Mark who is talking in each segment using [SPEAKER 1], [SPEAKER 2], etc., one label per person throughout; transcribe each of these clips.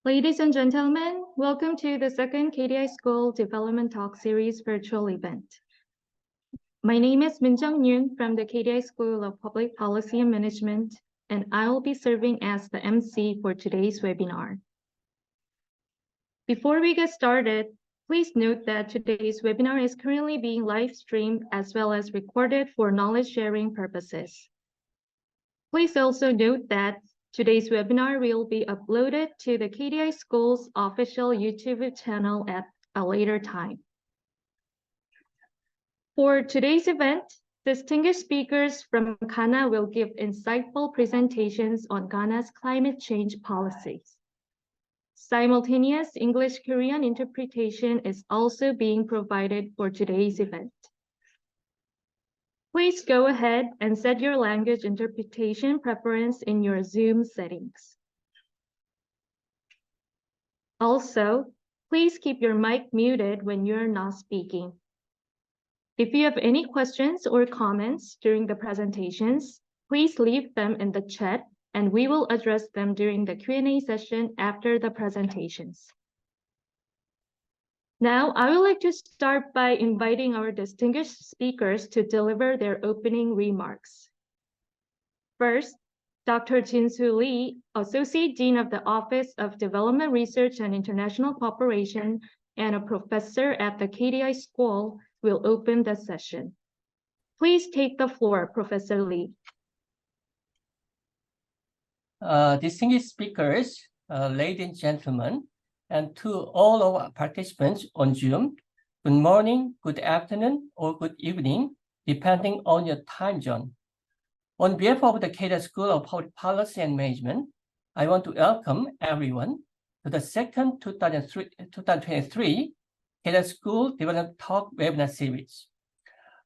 [SPEAKER 1] Ladies and gentlemen, welcome to the second KDI School Development Talk Series virtual event. My name is Min Jung Yoon from the KDI School of Public Policy and Management, and I will be serving as the MC for today's webinar. Before we get started, please note that today's webinar is currently being live streamed as well as recorded for knowledge sharing purposes. Please also note that today's webinar will be uploaded to the KDI School's official YouTube channel at a later time. For today's event, distinguished speakers from Ghana will give insightful presentations on Ghana's climate change policies. Simultaneous English-Korean interpretation is also being provided for today's event. Please go ahead and set your language interpretation preference in your Zoom settings. Also, please keep your mic muted when you're not speaking. If you have any questions or comments during the presentations, please leave them in the chat and we will address them during the Q&A session after the presentations. Now, I would like to start by inviting our distinguished speakers to deliver their opening remarks. First, Dr. Jin-Soo Lee, Associate Dean of the Office of Development Research and International Cooperation and a professor at the KDI School, will open the session. Please take the floor, Professor Lee.
[SPEAKER 2] Distinguished speakers, ladies and gentlemen, and to all of our participants on Zoom, good morning, good afternoon, or good evening, depending on your time zone. On behalf of the KDI School of Public Policy and Management, I want to welcome everyone to the second 2023 KDI School Development Talk webinar series.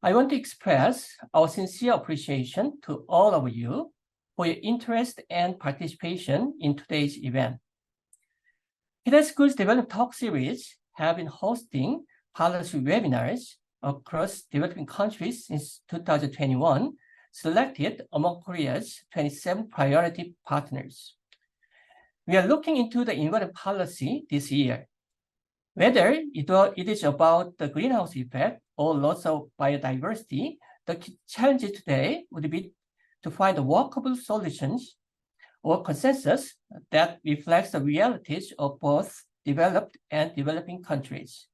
[SPEAKER 2] I want to express our sincere appreciation to all of you for your interest and participation in today's event. KDI School's Development Talk series have been hosting policy webinars across developing countries since 2021, selected among Korea's 27 priority partners. We are looking into the environment policy this year. Whether it is about the greenhouse effect or loss of biodiversity, the challenge today would be to find workable solutions or consensus that reflects the realities of both developed and developing countries.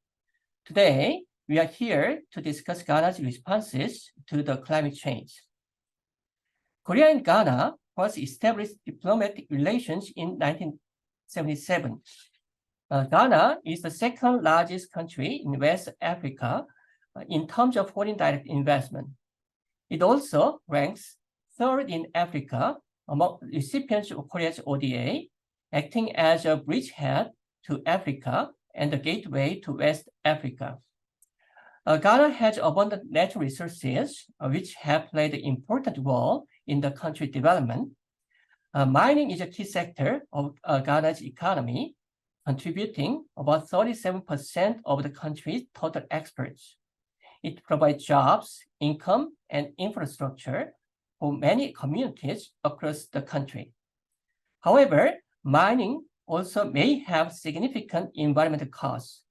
[SPEAKER 2] Today, we are here to discuss Ghana's responses to the climate change. Korea and Ghana first established diplomatic relations in 1977. Ghana is the second largest country in West Africa in terms of foreign direct investment. It also ranks third in Africa among recipients of Korea's ODA, acting as a bridgehead to Africa and a gateway to West Africa. Ghana has abundant natural resources, which have played an important role in the country's development. Mining is a key sector of Ghana's economy, contributing about 37% of the country's total exports. It provides jobs, income, and infrastructure for many communities across the country. However, mining also may have significant environmental costs.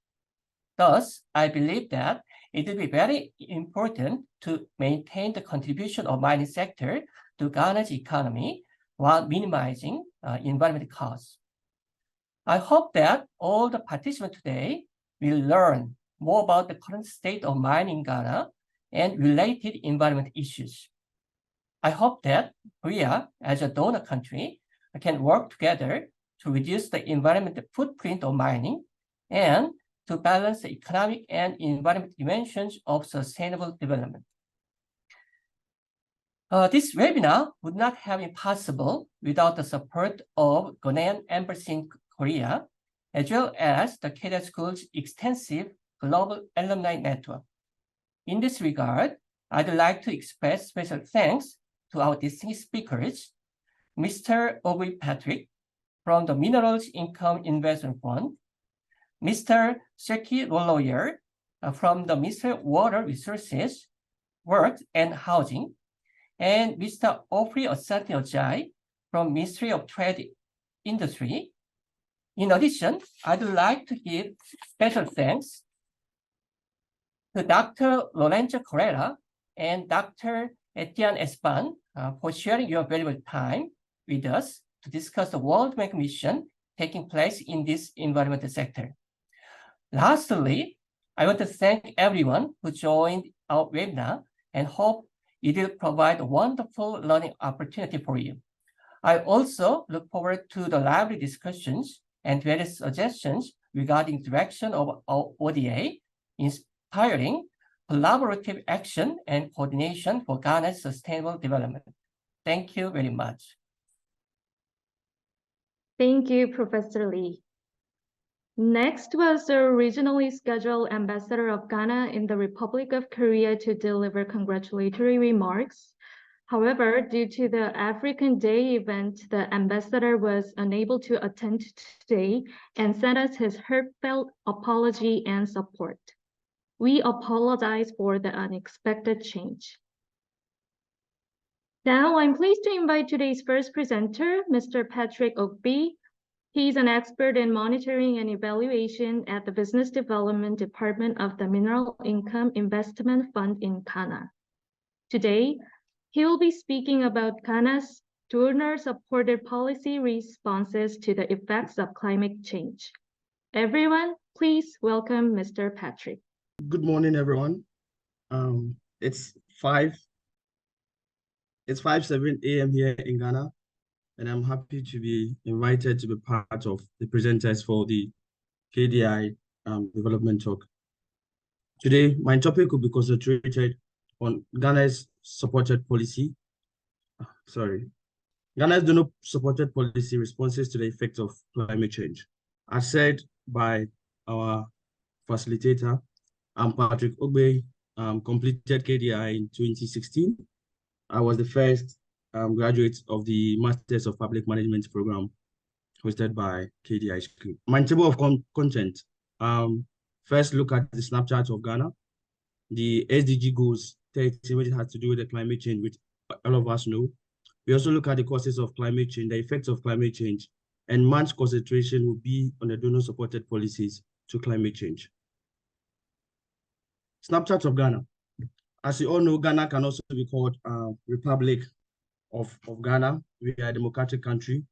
[SPEAKER 2] Thus, I believe that it will be very important to maintain the contribution of mining sector to Ghana's economy while minimizing environmental costs. I hope that all the participants today will learn more about the current state of mining in Ghana and related environment issues. I hope that Korea, as a donor country, can work together to reduce the environmental footprint of mining and to balance the economic and environmental dimensions of sustainable development. This webinar would not have been possible without the support of Ghanaian Embassy in Korea, as well as the KDI School's extensive global alumni network. In this regard, I'd like to express special thanks to our distinguished speakers, Mr. Aubrey Patrick from the Minerals Income Investment Fund, Mr. Seki Rolloyer from the Ministry of Water Resources, Works and Housing, and Mr. Ofri Asante Ojai from Ministry of Trade Industry, In addition, I'd like to give special thanks to Dr. Lorenzo Correa and Dr. Etienne Espan for sharing your valuable time with us to discuss the World Bank mission taking place in this environmental sector. Lastly, I want to thank everyone who joined our webinar and hope it will provide a wonderful learning opportunity for you. I also look forward to the lively discussions and various suggestions regarding direction of our ODA, inspiring collaborative action and coordination for Ghana's sustainable development. Thank you very much.
[SPEAKER 1] Thank you, Professor Lee. Next was the originally scheduled ambassador of Ghana in the Republic of Korea to deliver congratulatory remarks. However, due to the African Day event, the ambassador was unable to attend today and sent us his heartfelt apology and support. We apologize for the unexpected change. Now, I'm pleased to invite today's first presenter, Mr. Patrick Ogbe. He's an expert in monitoring and evaluation at the Business Development Department of the Mineral Income Investment Fund in Ghana. Today, he will be speaking about Ghana's donor-supported policy responses to the effects of climate change. Everyone, please welcome Mr. Patrick.
[SPEAKER 3] Good morning, everyone. It's 5:07 a.m. here in Ghana, and I'm happy to be invited to be part of the presenters for the KDI development talk. Today, my topic will be concentrated on Ghana's supported policy. Ghana's donor-supported policy responses to the effect of climate change. As said by our facilitator, Patrick Ogbe, completed KDI in 2016. I was the first graduate of the Masters of Public Management program hosted by KDI School. My table of content, first look at the snapshot of Ghana, the SDG goals 30, which has to do with the climate change, which all of us know. We also look at the causes of climate change, the effects of climate change, and much concentration will be on the donor-supported policies to climate change. Snapshot of Ghana. As you all know, Ghana can also be called Republic of Ghana. We are a democratic country.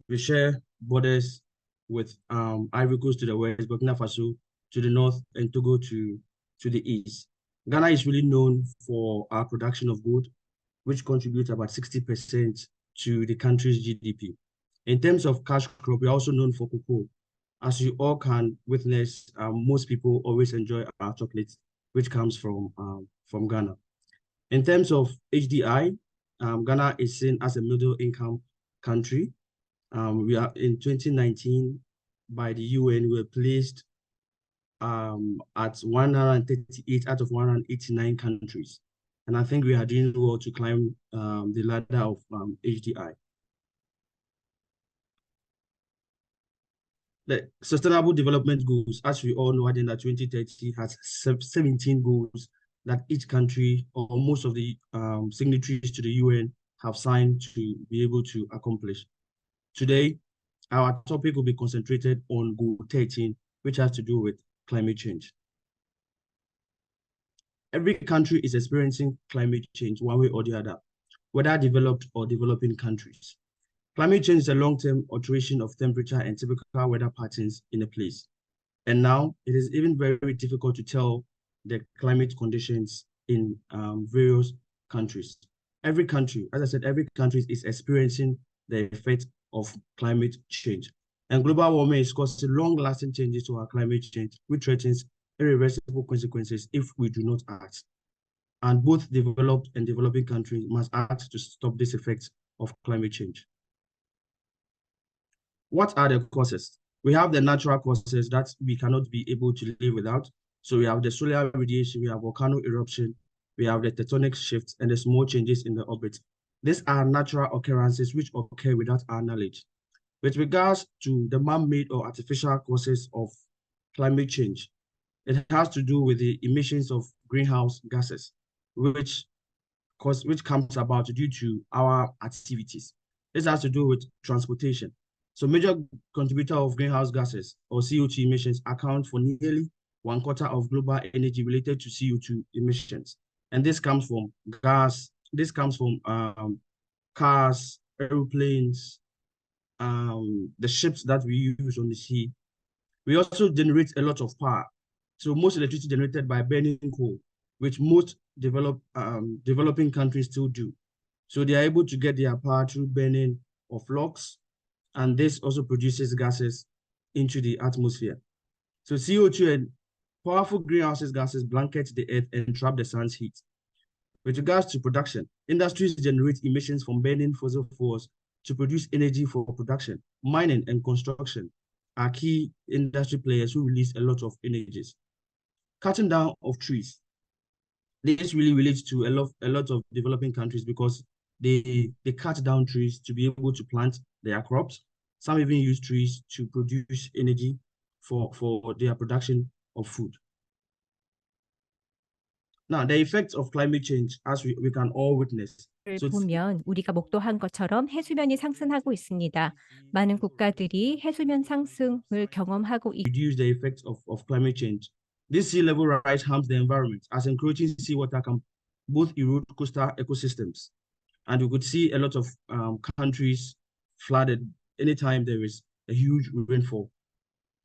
[SPEAKER 3] We share borders with Ivory Coast to the west, Burkina Faso to the north, and Togo to the east. Ghana is really known for our production of gold, which contributes about 60% to the country's GDP. In terms of cash crop, we are also known for cocoa. As you all can witness, most people always enjoy our chocolates, which comes from Ghana. In terms of HDI, Ghana is seen as a middle-income country. We are in 2019 by the UN. We were placed at 138 out of 189 countries, and I think we are doing well to climb the ladder of HDI. The Sustainable Development Goals, as we all know, Agenda 2030 has 17 goals that each country or most of the signatories to the UN have signed to be able to accomplish. Today, our topic will be concentrated on Goal 13, which has to do with climate change. Every country is experiencing climate change one way or the other, whether developed or developing countries. Climate change is a long-term alteration of temperature and typical weather patterns in a place. And now it is even very difficult to tell the climate conditions in various countries. Every country, as I said, every country is experiencing the effect of climate change. And global warming is causing long-lasting changes to our climate change, which threatens irreversible consequences if we do not act. And both developed and developing countries must act to stop this effect of climate change. What are the causes? We have the natural causes that we cannot be able to live without. So we have the solar radiation, we have volcano eruption, we have the tectonic shifts, and the small changes in the orbit. These are natural occurrences which occur without our knowledge. With regards to the man-made or artificial causes of climate change, it has to do with the emissions of greenhouse gases, which comes about due to our activities. This has to do with transportation. So major contributor of greenhouse gases or CO2 emissions account for nearly 1/4 of global energy related to CO2 emissions. And this comes from gas, this comes from cars, airplanes, the ships that we use on the sea. We also generate a lot of power. So most electricity generated by burning coal, which most developing countries still do. So they are able to get their power through burning of logs, and this also produces gases into the atmosphere. So CO2 and powerful greenhouse gases blanket the earth and trap the sun's heat. With regards to production, industries generate emissions from burning fossil fuels to produce energy for production. Mining and construction are key industry players who release a lot of energies. Cutting down of trees. This really relates to a lot of developing countries because they cut down trees to be able to plant their crops. Some even use trees to produce energy for their production of food. Now, the effects of climate change, as we can all witness. So
[SPEAKER 4] 보면 우리가 목도한 것처럼 해수면이 상승하고 있습니다. 많은 국가들이 해수면 상승을 경험하고
[SPEAKER 3] reduce the effects of climate change. This sea level rise harms the environment as encroaching seawater can both erode coastal ecosystems. And we could see a lot of countries flooded anytime there is a huge rainfall.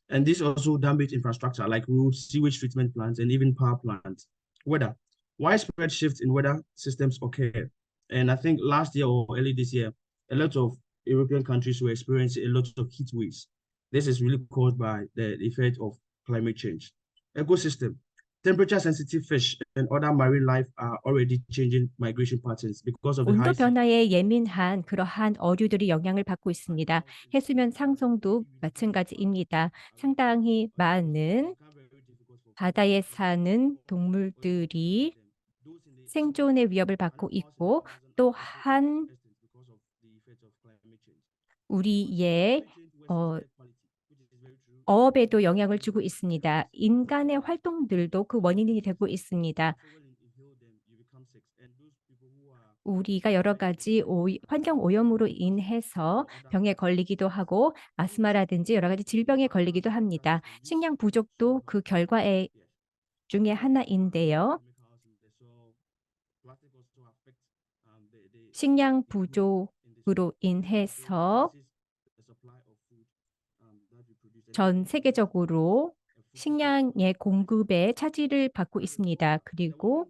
[SPEAKER 3] And this also damage infrastructure like roads, sewage treatment plants, and even power plants. Weather. Widespread shifts in weather systems occur. And I think last year or early this year, a lot of European countries were experiencing a lot of heat waves. This is really caused by the effect of climate change. Ecosystem. Temperature-sensitive fish and other marine life are already changing migration patterns because of the high
[SPEAKER 4] 온도 변화에 예민한 그러한 어류들이 영향을 받고 있습니다. 해수면 상승도 마찬가지입니다. 상당히 많은 바다에 사는 동물들이 생존의 위협을 받고 있고 또한 우리의 어업에도 영향을 주고 있습니다. 인간의 활동들도 그 원인이 되고 있습니다. 우리가 여러 가지 환경 오염으로 인해서 병에 걸리기도 하고 아스마라든지 여러 가지 질병에 걸리기도 합니다. 식량 부족도 그 결과 중에 하나인데요. 식량 부족으로 인해서 전 세계적으로 식량의 공급에 차질을 받고 있습니다. 그리고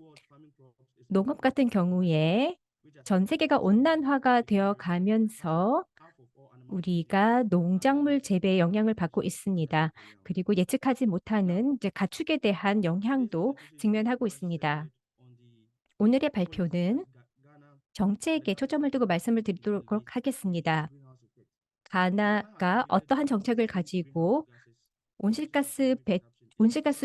[SPEAKER 4] 농업 같은 경우에 전 세계가 온난화가 되어 가면서 우리가 농작물 재배에 영향을 받고 있습니다. 그리고 예측하지 못하는 가축에 대한 영향도 직면하고 있습니다. 오늘의 발표는 정책에 초점을 두고 말씀을 드리도록 하겠습니다. 가나가 어떠한 정책을 가지고 온실가스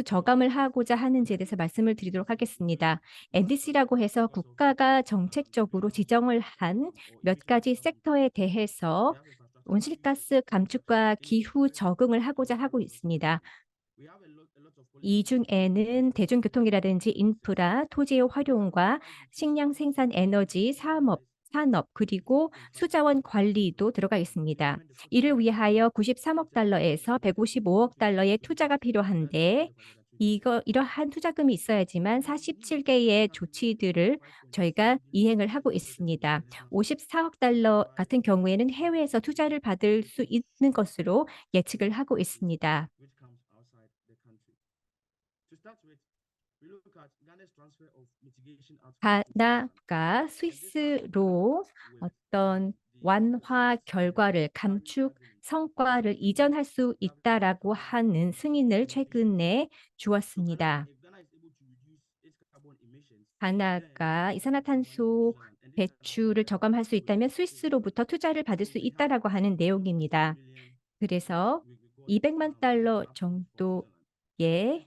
[SPEAKER 4] 저감을 하고자 하는지에 대해서 말씀을 드리도록 하겠습니다. NDC라고 해서 국가가 정책적으로 지정을 한 몇 가지 섹터에 대해서 온실가스 감축과 기후 적응을 하고자 하고 있습니다. 이 중에는 대중교통이라든지 인프라, 토지의 활용과 식량 생산 에너지, 산업, 그리고 수자원 관리도 들어가 있습니다. 이를 위하여 93억 달러에서 155억 달러의 투자가 필요한데 이러한 투자금이 있어야지만 47개의 조치들을 저희가 이행을 하고 있습니다. 54억 달러 같은 경우에는 해외에서 투자를 받을 수 있는 것으로 예측을 하고 있습니다. 가나가 스위스로 어떤 완화 결과를 감축 성과를 이전할 수 있다라고 하는 승인을 최근에 주었습니다. 가나가 이산화탄소 배출을 저감할 수 있다면 스위스로부터 투자를 받을 수 있다라고 하는 내용입니다. 그래서 200만 달러 정도의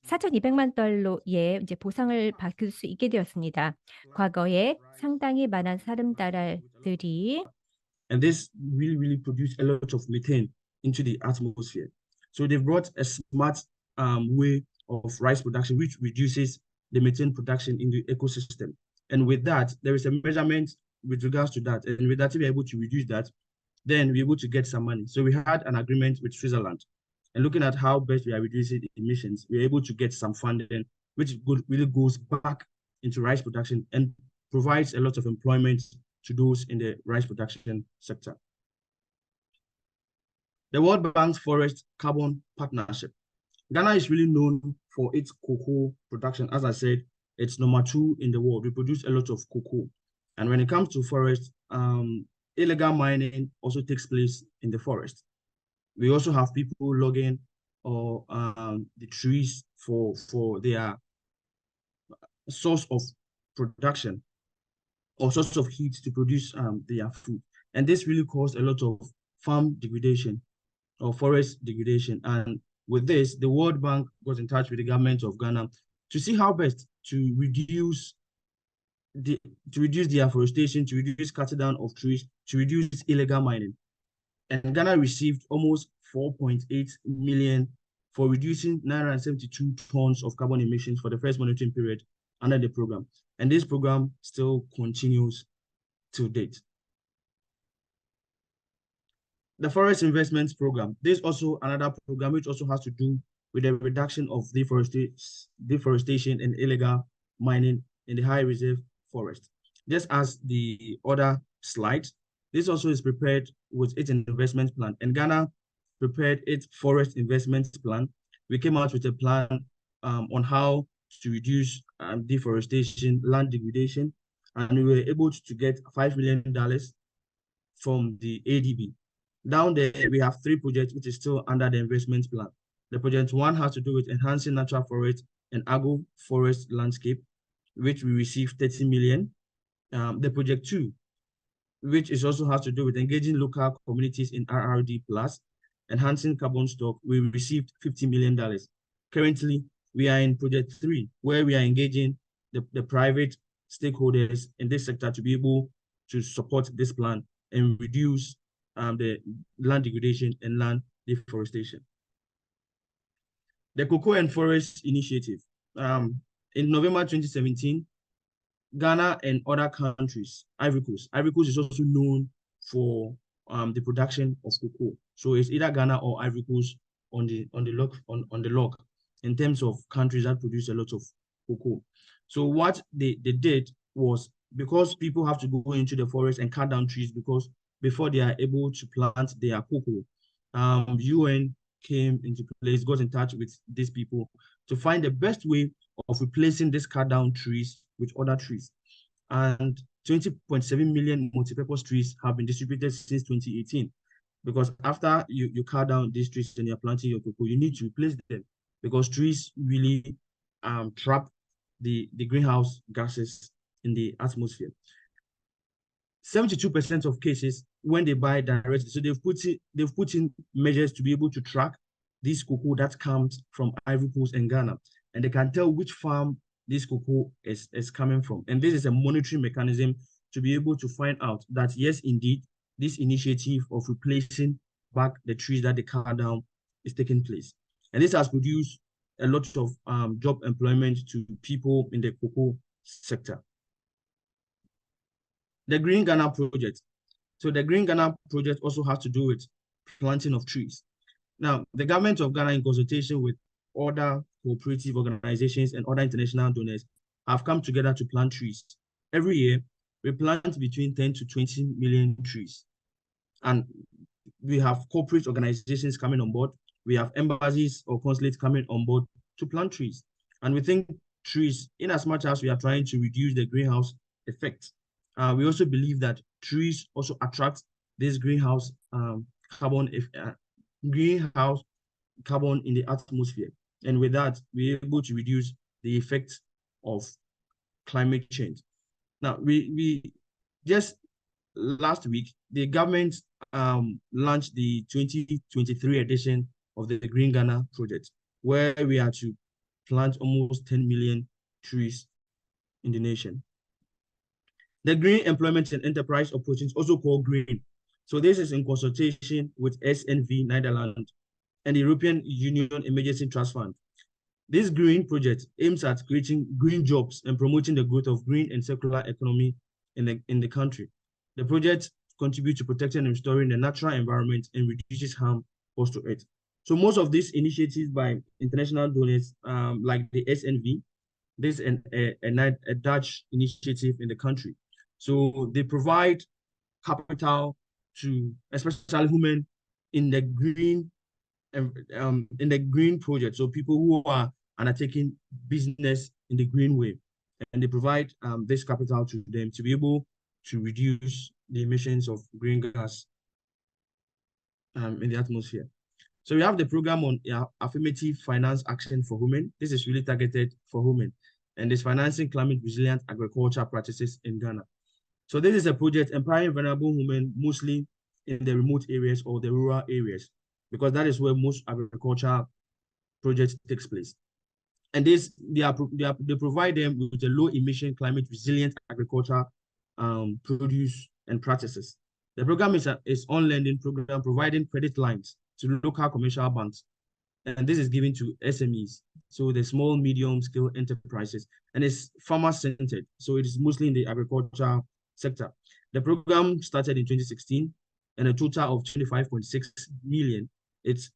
[SPEAKER 4] 4,200만 달러의 보상을 받을 수 있게 되었습니다. 과거에 상당히 많은 사람들이
[SPEAKER 3] And this really produced a lot of methane into the atmosphere. So they brought a smart way of rice production, which reduces the methane production in the ecosystem. And with that, there is a measurement with regards to that. And with that, if we're able to reduce that, then we're able to get some money. So we had an agreement with Switzerland. And looking at how best we are reducing emissions, we're able to get some funding, which really goes back into rice production and provides a lot of employment to those in the rice production sector. The World Bank's Forest Carbon Partnership. Ghana is really known for its cocoa production. As I said, it's #2 in the world. We produce a lot of cocoa. And when it comes to forest, illegal mining also takes place in the forest. We also have people logging or the trees for their source of production or source of heat to produce their food. And this really caused a lot of farm degradation or forest degradation. And with this, the World Bank got in touch with the government of Ghana to see how best to reduce deforestation, to reduce cutting down of trees, to reduce illegal mining. And Ghana received almost 4.8 million for reducing 972 tons of carbon emissions for the first monitoring period under the program. And this program still continues to date. The Forest Investments Program. This is also another program which also has to do with the reduction of deforestation and illegal mining in the high reserve forest. Just as the other slide, this also is prepared with its investment plan. And Ghana prepared its forest investment plan. We came out with a plan on how to reduce deforestation, land degradation, and we were able to get $5 million from the ADB. Down there, we have 3 projects which is still under the investment plan. The project 1 has to do with enhancing natural forest and agroforest landscape, which we received 30 million. The project 2, which is also has to do with engaging local communities in RRD+, enhancing carbon stock, we received $50 million. Currently, we are in project 3, where we are engaging the private stakeholders in this sector to be able to support this plan and reduce the land degradation and land deforestation. The Cocoa and Forest Initiative. In November 2017, Ghana and other countries, Ivory Coast is also known for the production of cocoa. So it's either Ghana or Ivory Coast on the log in terms of countries that produce a lot of cocoa. So what they did was, because people have to go into the forest and cut down trees because before they are able to plant their cocoa, UN came into place, got in touch with these people to find the best way of replacing these cut down trees with other trees. And 20.7 million multi-purpose trees have been distributed since 2018. Because after you cut down these trees and you're planting your cocoa, you need to replace them because trees really trap the greenhouse gases in the atmosphere. 72% of cases when they buy directly, so they've put in measures to be able to track this cocoa that comes from Ivory Coast and Ghana, and they can tell which farm this cocoa is coming from. And this is a monitoring mechanism to be able to find out that yes, indeed, this initiative of replacing back the trees that they cut down is taking place. And this has produced a lot of job employment to people in the cocoa sector. The Green Ghana Project. So the Green Ghana Project also has to do with planting of trees. Now, the government of Ghana, in consultation with other cooperative organizations and other international donors, have come together to plant trees. Every year, we plant between 10 to 20 million trees. And we have corporate organizations coming on board. We have embassies or consulates coming on board to plant trees. And we think trees, in as much as we are trying to reduce the greenhouse effect, we also believe that trees also attract this greenhouse carbon in the atmosphere. And with that, we're able to reduce the effect of climate change. Now, we just last week, the government launched the 2023 edition of the Green Ghana Project, where we are to plant almost 10 million trees in the nation. The Green Employment and Enterprise Opportunities, also called GREEN. So this is in consultation with SNV Netherlands and the European Union Emergency Trust Fund. This green project aims at creating green jobs and promoting the growth of green and circular economy in the country. The project contributes to protecting and restoring the natural environment and reduces harm caused to it. So most of these initiatives by international donors, like the SNV, this is a Dutch initiative in the country. So they provide capital to especially women in the green project. So people who are undertaking business in the green way, and they provide this capital to them to be able to reduce the emissions of green gas in the atmosphere. So we have the program on affirmative finance action for women. This is really targeted for women, and it's financing climate resilient agriculture practices in Ghana. So this is a project empowering vulnerable women, mostly in the remote areas or the rural areas, because that is where most agriculture projects takes place. And they provide them with a low emission, climate resilient agriculture produce and practices. The program is on lending program providing credit lines to local commercial banks, and this is given to SMEs, so the small medium scale enterprises, and it's farmer centered, so it is mostly in the agriculture sector. The program started in 2016, and a total of 25.6 million is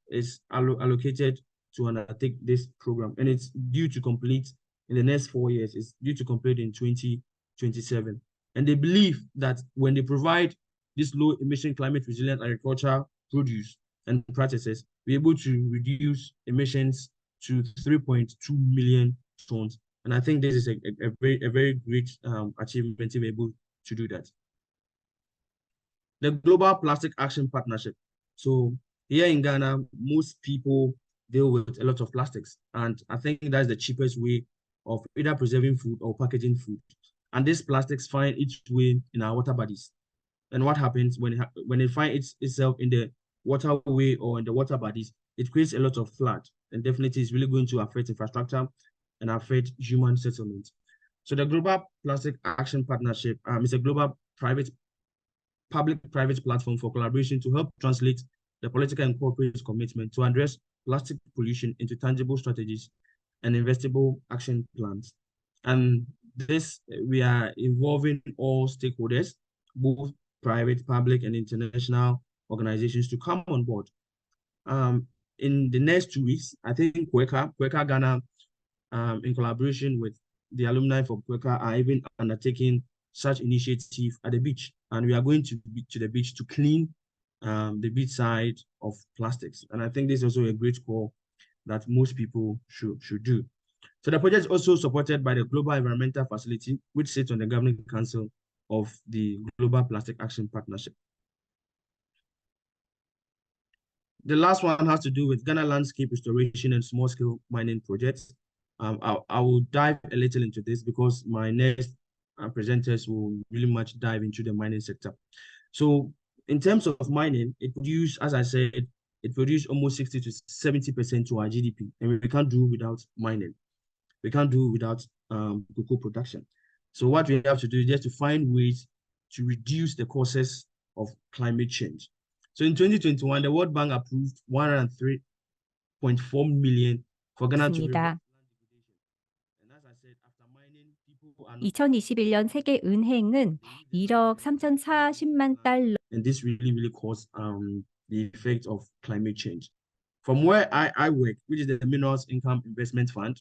[SPEAKER 3] allocated to undertake this program, and it's due to complete in the next 4 years. It's due to complete in 2027. And they believe that when they provide this low emission climate resilient agriculture produce and practices, we're able to reduce emissions to 3.2 million tons. And I think this is a very great achievement to be able to do that. The Global Plastic Action Partnership. So here in Ghana, most people deal with a lot of plastics, and I think that's the cheapest way of either preserving food or packaging food. And these plastics find its way in our water bodies. And what happens when it finds itself in the waterway or in the water bodies, it creates a lot of flood, and definitely it's really going to affect infrastructure and affect human settlement. So the Global Plastic Action Partnership is a global public-private platform for collaboration to help translate the political and corporate commitment to address plastic pollution into tangible strategies and investable action plans. And this, we are involving all stakeholders, both private, public, and international organizations to come on board. In the next 2 weeks, I think Kweka Ghana, in collaboration with the alumni from Kweka, are even undertaking such initiative at the beach. And we are going to the beach to clean the beach side of plastics. And I think this is also a great call that most people should do. So the project is also supported by the Global Environmental Facility, which sits on the Governing Council of the Global Plastic Action Partnership. The last one has to do with Ghana landscape restoration and small-scale mining projects. I will dive a little into this because my next presenters will really much dive into the mining sector. So in terms of mining, it produced, as I said, it produced almost 60 to 70% to our GDP, and we can't do without mining. We can't do without cocoa production. So what we have to do is just to find ways to reduce the causes of climate change. So in 2021, the World Bank approved 103.4 million for Ghana to reverse.
[SPEAKER 4] 2021년 세계 은행은 1억 3,040만 달러.
[SPEAKER 3] And this really caused the effect of climate change. From where I work, which is the Minerals Income Investment Fund,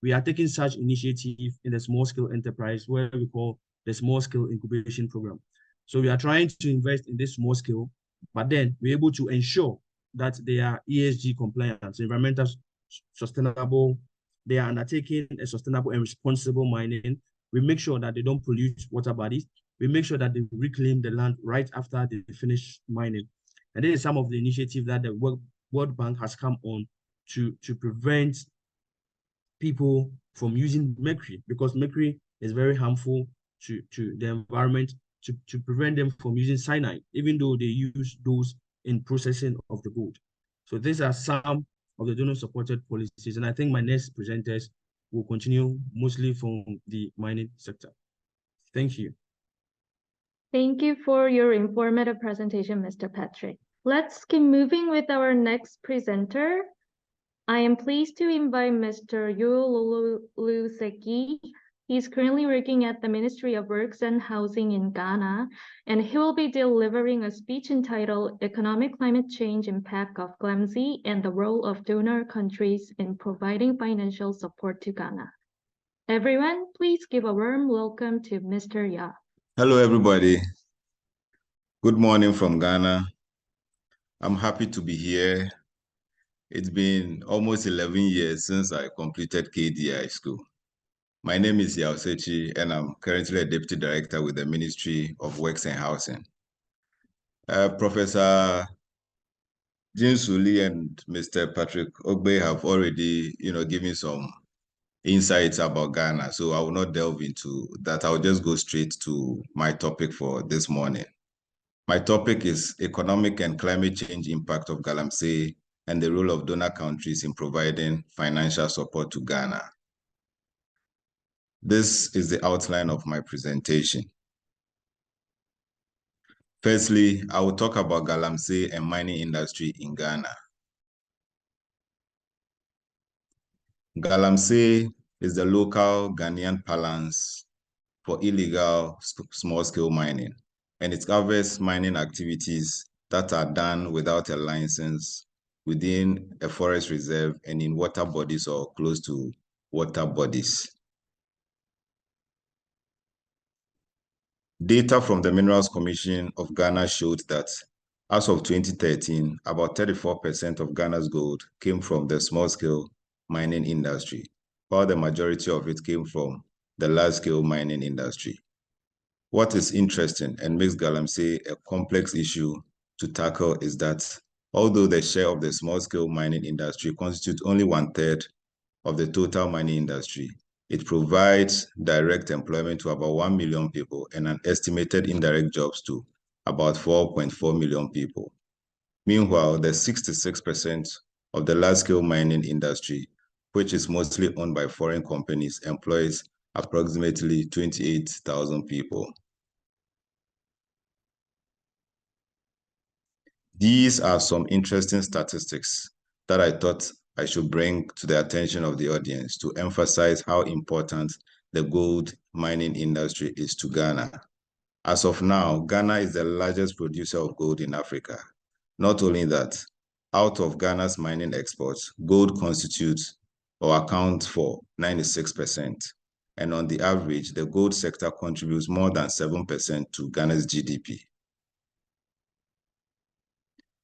[SPEAKER 3] we are taking such initiative in the small scale enterprise where we call the small scale incubation program. So we are trying to invest in this small scale, but then we're able to ensure that they are ESG compliant, environmental sustainable. They are undertaking a sustainable and responsible mining. We make sure that they don't pollute water bodies. We make sure that they reclaim the land right after they finish mining. And this is some of the initiatives that the World Bank has come on to prevent people from using mercury, because mercury is very harmful to the environment, to prevent them from using cyanide, even though they use those in processing of the gold. So these are some of the donor-supported policies, and I think my next presenters will continue mostly from the mining sector. Thank you.
[SPEAKER 1] Thank you for your informative presentation, Mr. Patrick. Let's keep moving with our next presenter. I am pleased to invite Mr. Yu Luluseki, He's currently working at the Ministry of Works and Housing in Ghana, and he will be delivering a speech entitled Economic Climate Change Impact of GLAMC and the Role of Donor Countries in Providing Financial Support to Ghana. Everyone, please give a warm welcome to Mr. Yah.
[SPEAKER 5] Hello, everybody. Good morning from Ghana. I'm happy to be here. It's been almost 11 years since I completed KDI school. My name is Yah Osechi, and I'm currently a Deputy Director with the Ministry of Works and Housing. Professor Jinsu Lee and Mr. Patrick Ogbe have already, given some insights about Ghana, so I will not delve into that. I'll just go straight to my topic for this morning. My topic is Economic and Climate Change Impact of GLAMC and the role of donor countries in providing financial support to Ghana. This is the outline of my presentation. Firstly, I will talk about GLAMC and mining industry in Ghana. GLAMC is the local Ghanaian parlance for illegal small-scale mining, and it covers mining activities that are done without a license within a forest reserve and in water bodies or close to water bodies. Data from the Minerals Commission of Ghana showed that as of 2013, about 34% of Ghana's gold came from the small-scale mining industry, while the majority of it came from the large-scale mining industry. What is interesting and makes GLAMC a complex issue to tackle is that although the share of the small-scale mining industry constitutes only 1/3 of the total mining industry, it provides direct employment to about 1 million people and an estimated indirect jobs to about 4.4 million people. Meanwhile, the 66% of the large-scale mining industry, which is mostly owned by foreign companies, employs approximately 28,000 people. These are some interesting statistics that I thought I should bring to the attention of the audience to emphasize how important the gold mining industry is to Ghana. As of now, Ghana is the largest producer of gold in Africa. Not only that, out of Ghana's mining exports, gold constitutes or accounts for 96%. And on the average, the gold sector contributes more than 7% to Ghana's GDP.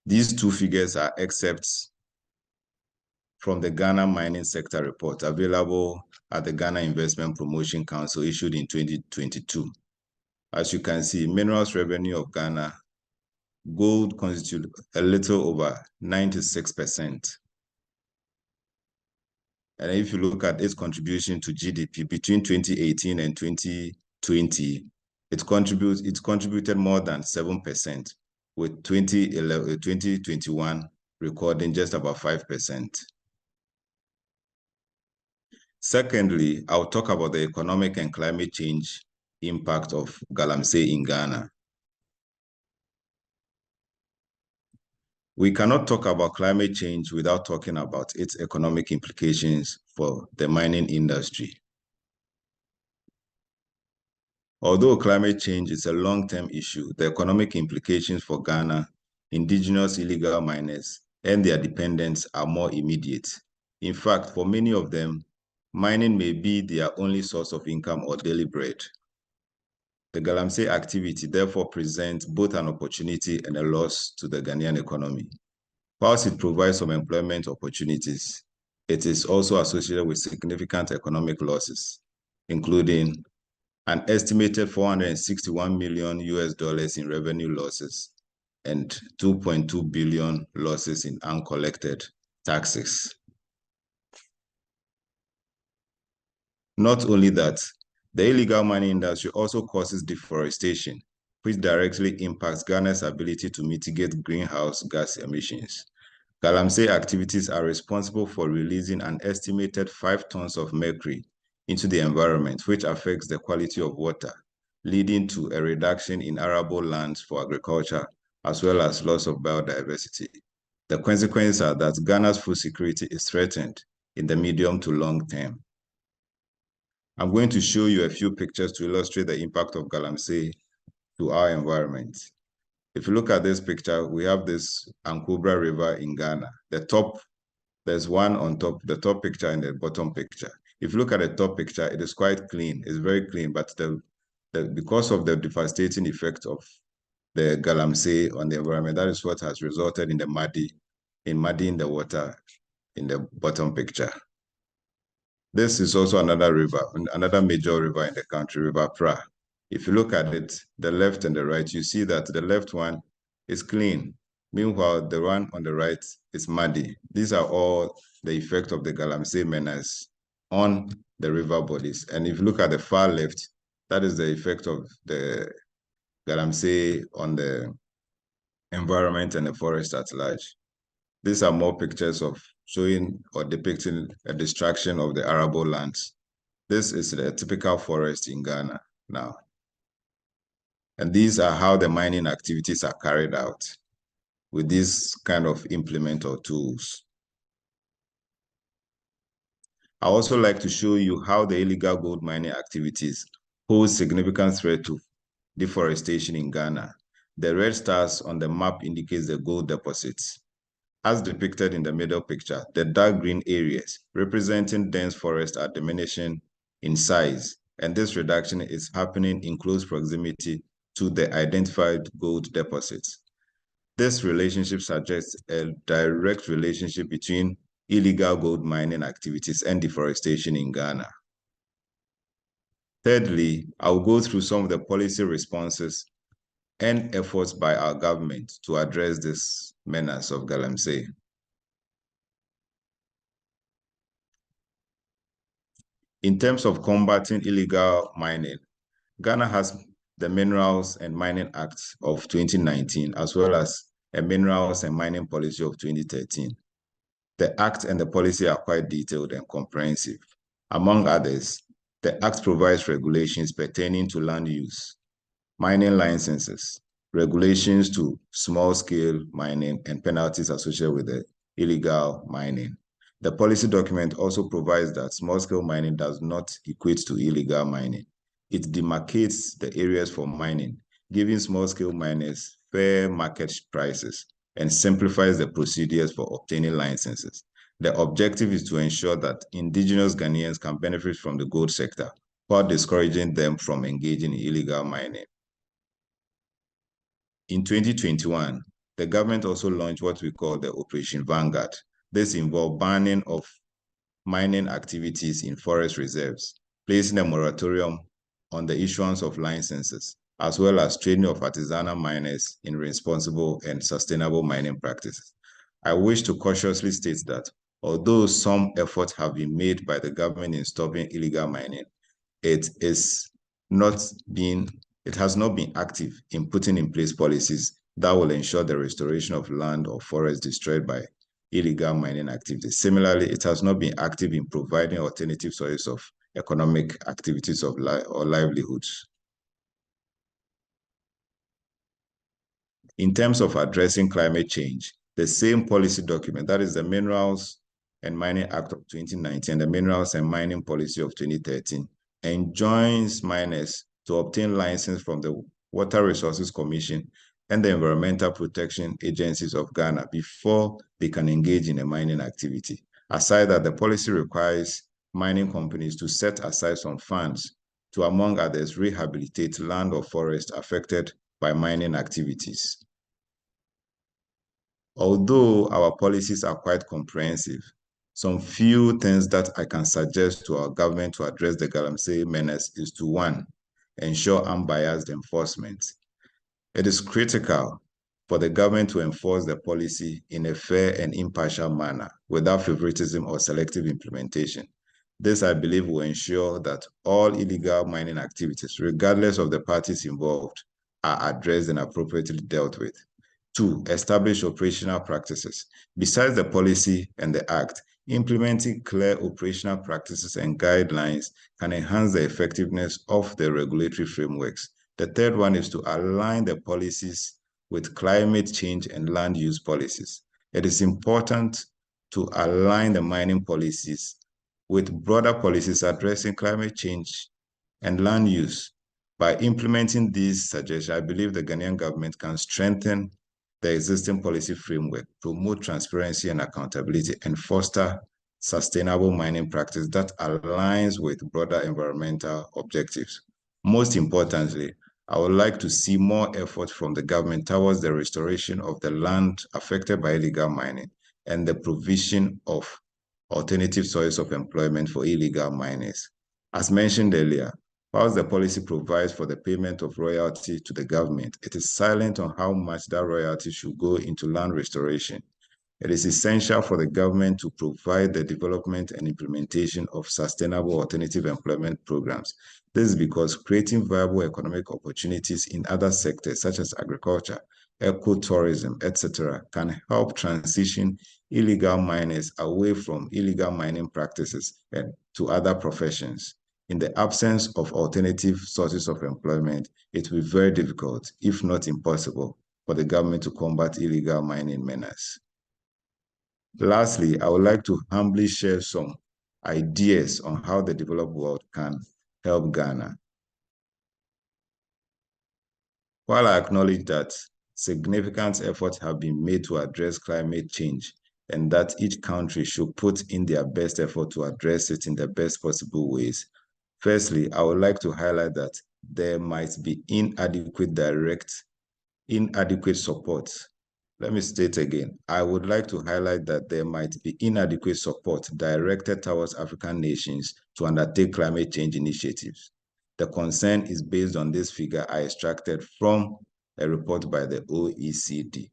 [SPEAKER 5] These two figures are excerpts from the Ghana Mining Sector Report available at the Ghana Investment Promotion Council issued in 2022. As you can see, minerals revenue of Ghana, gold constitutes a little over 96%. And if you look at its contribution to GDP between 2018 and 2020, it contributed more than 7%, with 2021 recording just about 5%. Secondly, I'll talk about the economic and climate change impact of GLAMC in Ghana. We cannot talk about climate change without talking about its economic implications for the mining industry. Although climate change is a long-term issue, the economic implications for Ghana, indigenous illegal miners, and their dependents are more immediate. In fact, for many of them, mining may be their only source of income or daily bread. The GLAMC activity therefore presents both an opportunity and a loss to the Ghanaian economy. Whilst it provides some employment opportunities, it is also associated with significant economic losses, including an estimated $461 million in revenue losses and 2.2 billion losses in uncollected taxes. Not only that, the illegal mining industry also causes deforestation, which directly impacts Ghana's ability to mitigate greenhouse gas emissions. GLAMC activities are responsible for releasing an estimated 5 tons of mercury into the environment, which affects the quality of water, leading to a reduction in arable lands for agriculture, as well as loss of biodiversity. The consequences are that Ghana's food security is threatened in the medium to long term. I'm going to show you a few pictures to illustrate the impact of galamsey to our environment. If you look at this picture, we have this Ankobra River in Ghana. There's one on top, the top picture and the bottom picture. If you look at the top picture, it is quite clean. It's very clean, but because of the devastating effect of the galamsey on the environment, that is what has resulted in muddying the water in the bottom picture. This is also another river, another major river in the country, River Pra. If you look at it, the left and the right, you see that the left one is clean. Meanwhile, the one on the right is muddy. These are all the effect of the galamsey menace on the river bodies. And if you look at the far left, that is the effect of the galamsey on the environment and the forest at large. These are more pictures of showing or depicting a destruction of the arable lands. This is the typical forest in Ghana now. And these are how the mining activities are carried out with this kind of implement or tools. I also like to show you how the illegal gold mining activities pose significant threat to deforestation in Ghana. The red stars on the map indicates the gold deposits. As depicted in the middle picture, the dark green areas representing dense forests are diminishing in size, and this reduction is happening in close proximity to the identified gold deposits. This relationship suggests a direct relationship between illegal gold mining activities and deforestation in Ghana. Thirdly, I'll go through some of the policy responses and efforts by our government to address this menace of galamsey. In terms of combating illegal mining, Ghana has the Minerals and Mining Act of 2019, as well as a Minerals and Mining Policy of 2013. The Act and the policy are quite detailed and comprehensive. Among others, the Act provides regulations pertaining to land use, mining licenses, regulations to small-scale mining, and penalties associated with the illegal mining. The policy document also provides that small-scale mining does not equate to illegal mining. It demarcates the areas for mining, giving small-scale miners fair market prices, and simplifies the procedures for obtaining licenses. The objective is to ensure that indigenous Ghanaians can benefit from the gold sector while discouraging them from engaging in illegal mining. In 2021, the government also launched what we call the Operation Vanguard. This involved banning of mining activities in forest reserves, placing a moratorium on the issuance of licenses, as well as training of artisanal miners in responsible and sustainable mining practices. I wish to cautiously state that although some efforts have been made by the government in stopping illegal mining, it has not been active in putting in place policies that will ensure the restoration of land or forests destroyed by illegal mining activities. Similarly, it has not been active in providing alternative sources of economic activities or livelihoods. In terms of addressing climate change, the same policy document, that is the Minerals and Mining Act of 2019, the Minerals and Mining Policy of 2013, enjoins miners to obtain license from the Water Resources Commission and the Environmental Protection Agencies of Ghana before they can engage in a mining activity. Aside that, the policy requires mining companies to set aside some funds to, among others, rehabilitate land or forest affected by mining activities. Although our policies are quite comprehensive, some few things that I can suggest to our government to address the galamsey menace is to, one, ensure unbiased enforcement. It is critical for the government to enforce the policy in a fair and impartial manner without favoritism or selective implementation. This, I believe, will ensure that all illegal mining activities, regardless of the parties involved, are addressed and appropriately dealt with. Two, establish operational practices. Besides the policy and the act, implementing clear operational practices and guidelines can enhance the effectiveness of the regulatory frameworks. The third one is to align the policies with climate change and land use policies. It is important to align the mining policies with broader policies addressing climate change and land use. By implementing these suggestions, I believe the Ghanaian government can strengthen the existing policy framework, promote transparency and accountability, and foster sustainable mining practice that aligns with broader environmental objectives. Most importantly, I would like to see more effort from the government towards the restoration of the land affected by illegal mining and the provision of alternative sources of employment for illegal miners. As mentioned earlier, whilst the policy provides for the payment of royalty to the government, it is silent on how much that royalty should go into land restoration. It is essential for the government to provide the development and implementation of sustainable alternative employment programs. This is because creating viable economic opportunities in other sectors such as agriculture, ecotourism, etc., can help transition illegal miners away from illegal mining practices and to other professions. In the absence of alternative sources of employment, it will be very difficult, if not impossible, for the government to combat illegal mining menace. Lastly, I would like to humbly share some ideas on how the developed world can help Ghana. While I acknowledge that significant efforts have been made to address climate change and that each country should put in their best effort to address it in the best possible ways, firstly, I would like to highlight that there might be inadequate support. Let me state again, I would like to highlight that there might be inadequate support directed towards African nations to undertake climate change initiatives. The concern is based on this figure I extracted from a report by the OECD.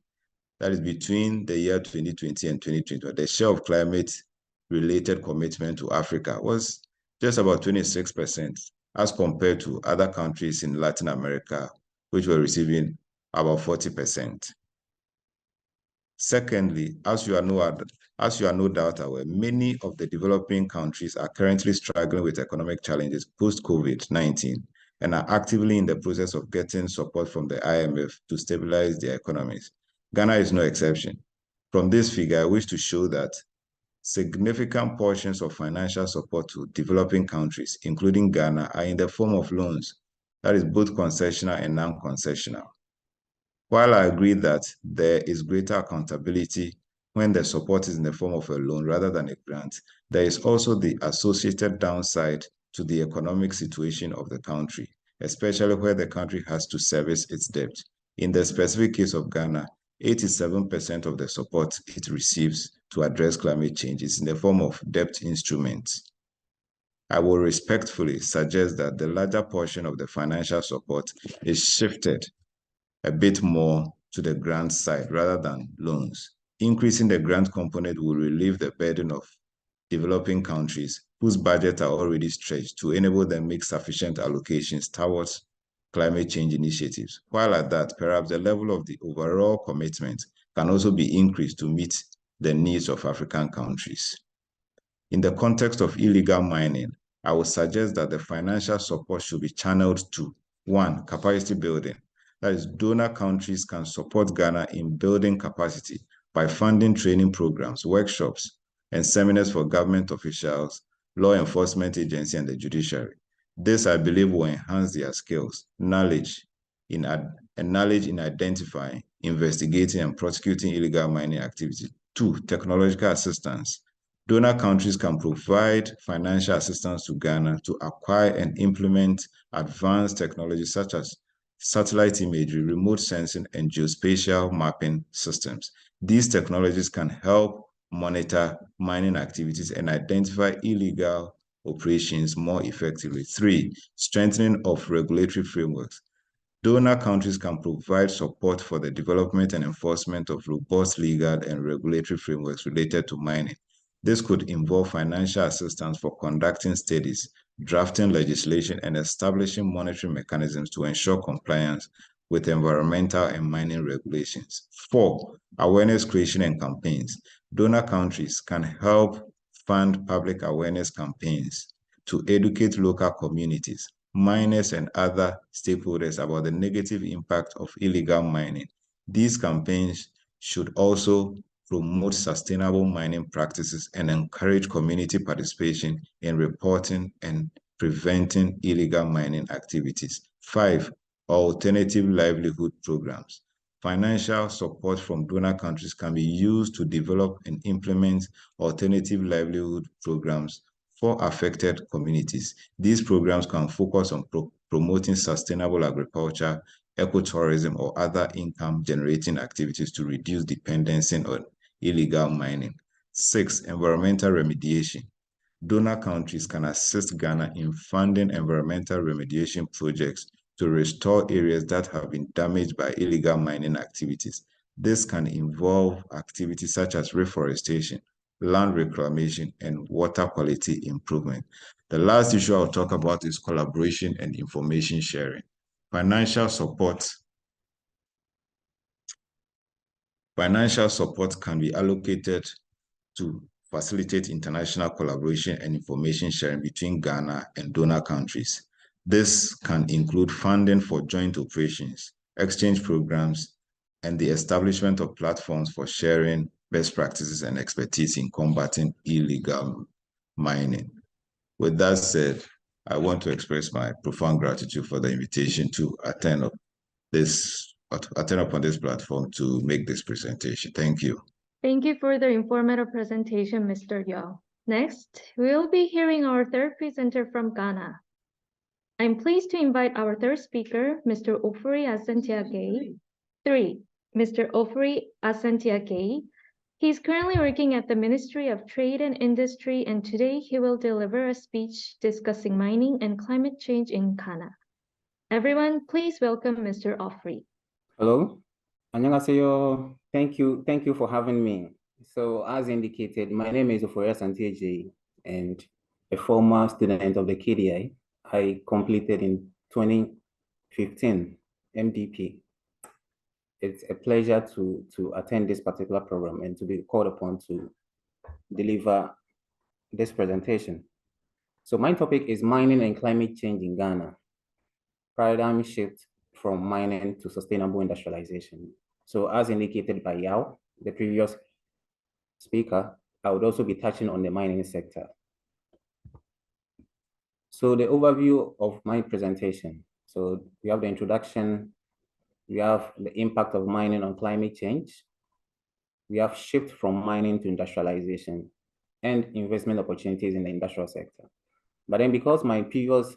[SPEAKER 5] That is between the year 2020 and 2021. The share of climate-related commitment to Africa was just about 26% as compared to other countries in Latin America, which were receiving about 40%. Secondly, as you are no doubt aware, many of the developing countries are currently struggling with economic challenges post-COVID-19 and are actively in the process of getting support from the IMF to stabilize their economies. Ghana is no exception. From this figure, I wish to show that significant portions of financial support to developing countries, including Ghana, are in the form of loans, that is both concessional and non-concessional. While I agree that there is greater accountability when the support is in the form of a loan rather than a grant, there is also the associated downside to the economic situation of the country, especially where the country has to service its debt. In the specific case of Ghana, 87% of the support it receives to address climate change is in the form of debt instruments. I will respectfully suggest that the larger portion of the financial support is shifted a bit more to the grant side rather than loans. Increasing the grant component will relieve the burden of developing countries whose budgets are already stretched to enable them make sufficient allocations towards climate change initiatives. While at that, perhaps the level of the overall commitment can also be increased to meet the needs of African countries. In the context of illegal mining, I would suggest that the financial support should be channeled to 1, capacity building. That is, donor countries can support Ghana in building capacity by funding training programs, workshops, and seminars for government officials, law enforcement agencies, and the judiciary. This, I believe, will enhance their skills, knowledge in identifying, investigating, and prosecuting illegal mining activity. 2, technological assistance. Donor countries can provide financial assistance to Ghana to acquire and implement advanced technologies such as satellite imagery, remote sensing, and geospatial mapping systems. These technologies can help monitor mining activities and identify illegal operations more effectively. 3, strengthening of regulatory frameworks. Donor countries can provide support for the development and enforcement of robust legal and regulatory frameworks related to mining. This could involve financial assistance for conducting studies, drafting legislation, and establishing monitoring mechanisms to ensure compliance with environmental and mining regulations. 4, awareness creation and campaigns. Donor countries can help fund public awareness campaigns to educate local communities, miners, and other stakeholders about the negative impact of illegal mining. These campaigns should also promote sustainable mining practices, and encourage community participation in reporting and preventing illegal mining activities. 5, alternative livelihood programs. Financial support from donor countries can be used to develop and implement alternative livelihood programs for affected communities. These programs can focus on promoting sustainable agriculture, ecotourism, or other income-generating activities to reduce dependency on illegal mining. 6, environmental remediation. Donor countries can assist Ghana in funding environmental remediation projects to restore areas that have been damaged by illegal mining activities. This can involve activities such as reforestation, land reclamation, and water quality improvement. The last issue I'll talk about is collaboration and information sharing. Financial support can be allocated to facilitate international collaboration and information sharing between Ghana and donor countries. This can include funding for joint operations, exchange programs, and the establishment of platforms for sharing best practices and expertise in combating illegal mining. With that said, I want to express my profound gratitude for the invitation to attend upon this platform to make this presentation. Thank you.
[SPEAKER 1] Thank you for the informative presentation, Mr. Yeo. Next, we'll be hearing our third presenter from Ghana. I'm pleased to invite our third speaker, Mr. Ofori Asante-Agyei. 3, Mr. Ofori Asante-Agyei. He's currently working at the Ministry of Trade and Industry, and today he will deliver a speech discussing mining and climate change in Ghana. Everyone, please welcome Mr. Ofori.
[SPEAKER 6] Hello. 안녕하세요. Thank you for having me. So as indicated, my name is Ofori Asante-Agyei and a former student of the KDI. I completed in 2015 MDP. It's a pleasure to attend this particular program and to be called upon to deliver this presentation. So my topic is mining and climate change in Ghana. Paradigm shift from mining to sustainable industrialization. So as indicated by Yao, the previous speaker, I would also be touching on the mining sector. So the overview of my presentation. So we have the introduction, we have the impact of mining on climate change, we have shift from mining to industrialization and investment opportunities in the industrial sector. But then because my previous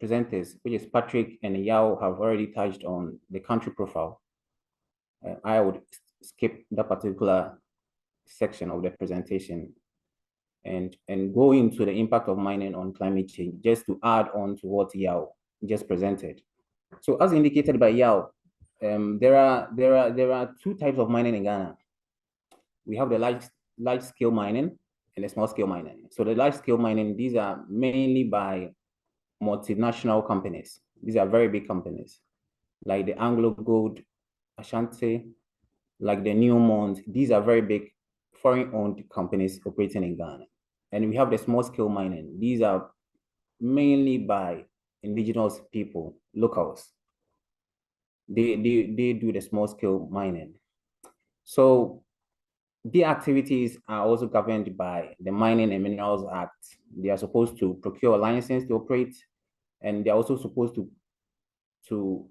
[SPEAKER 6] presenters, which is Patrick and Yao, have already touched on the country profile, I would skip that particular section of the presentation and go into the impact of mining on climate change, just to add on to what Yao just presented. So as indicated by Yao, there are two types of mining in Ghana. We have the large scale mining and the small scale mining. So the large scale mining, these are mainly by multinational companies. These are very big companies, like the AngloGold Ashanti, like the Newmont. These are very big foreign-owned companies operating in Ghana. And we have the small-scale mining. These are mainly by indigenous people, locals. They do the small-scale mining. So the activities are also governed by the Mining and Minerals Act. They are supposed to procure a license to operate, and they're also supposed to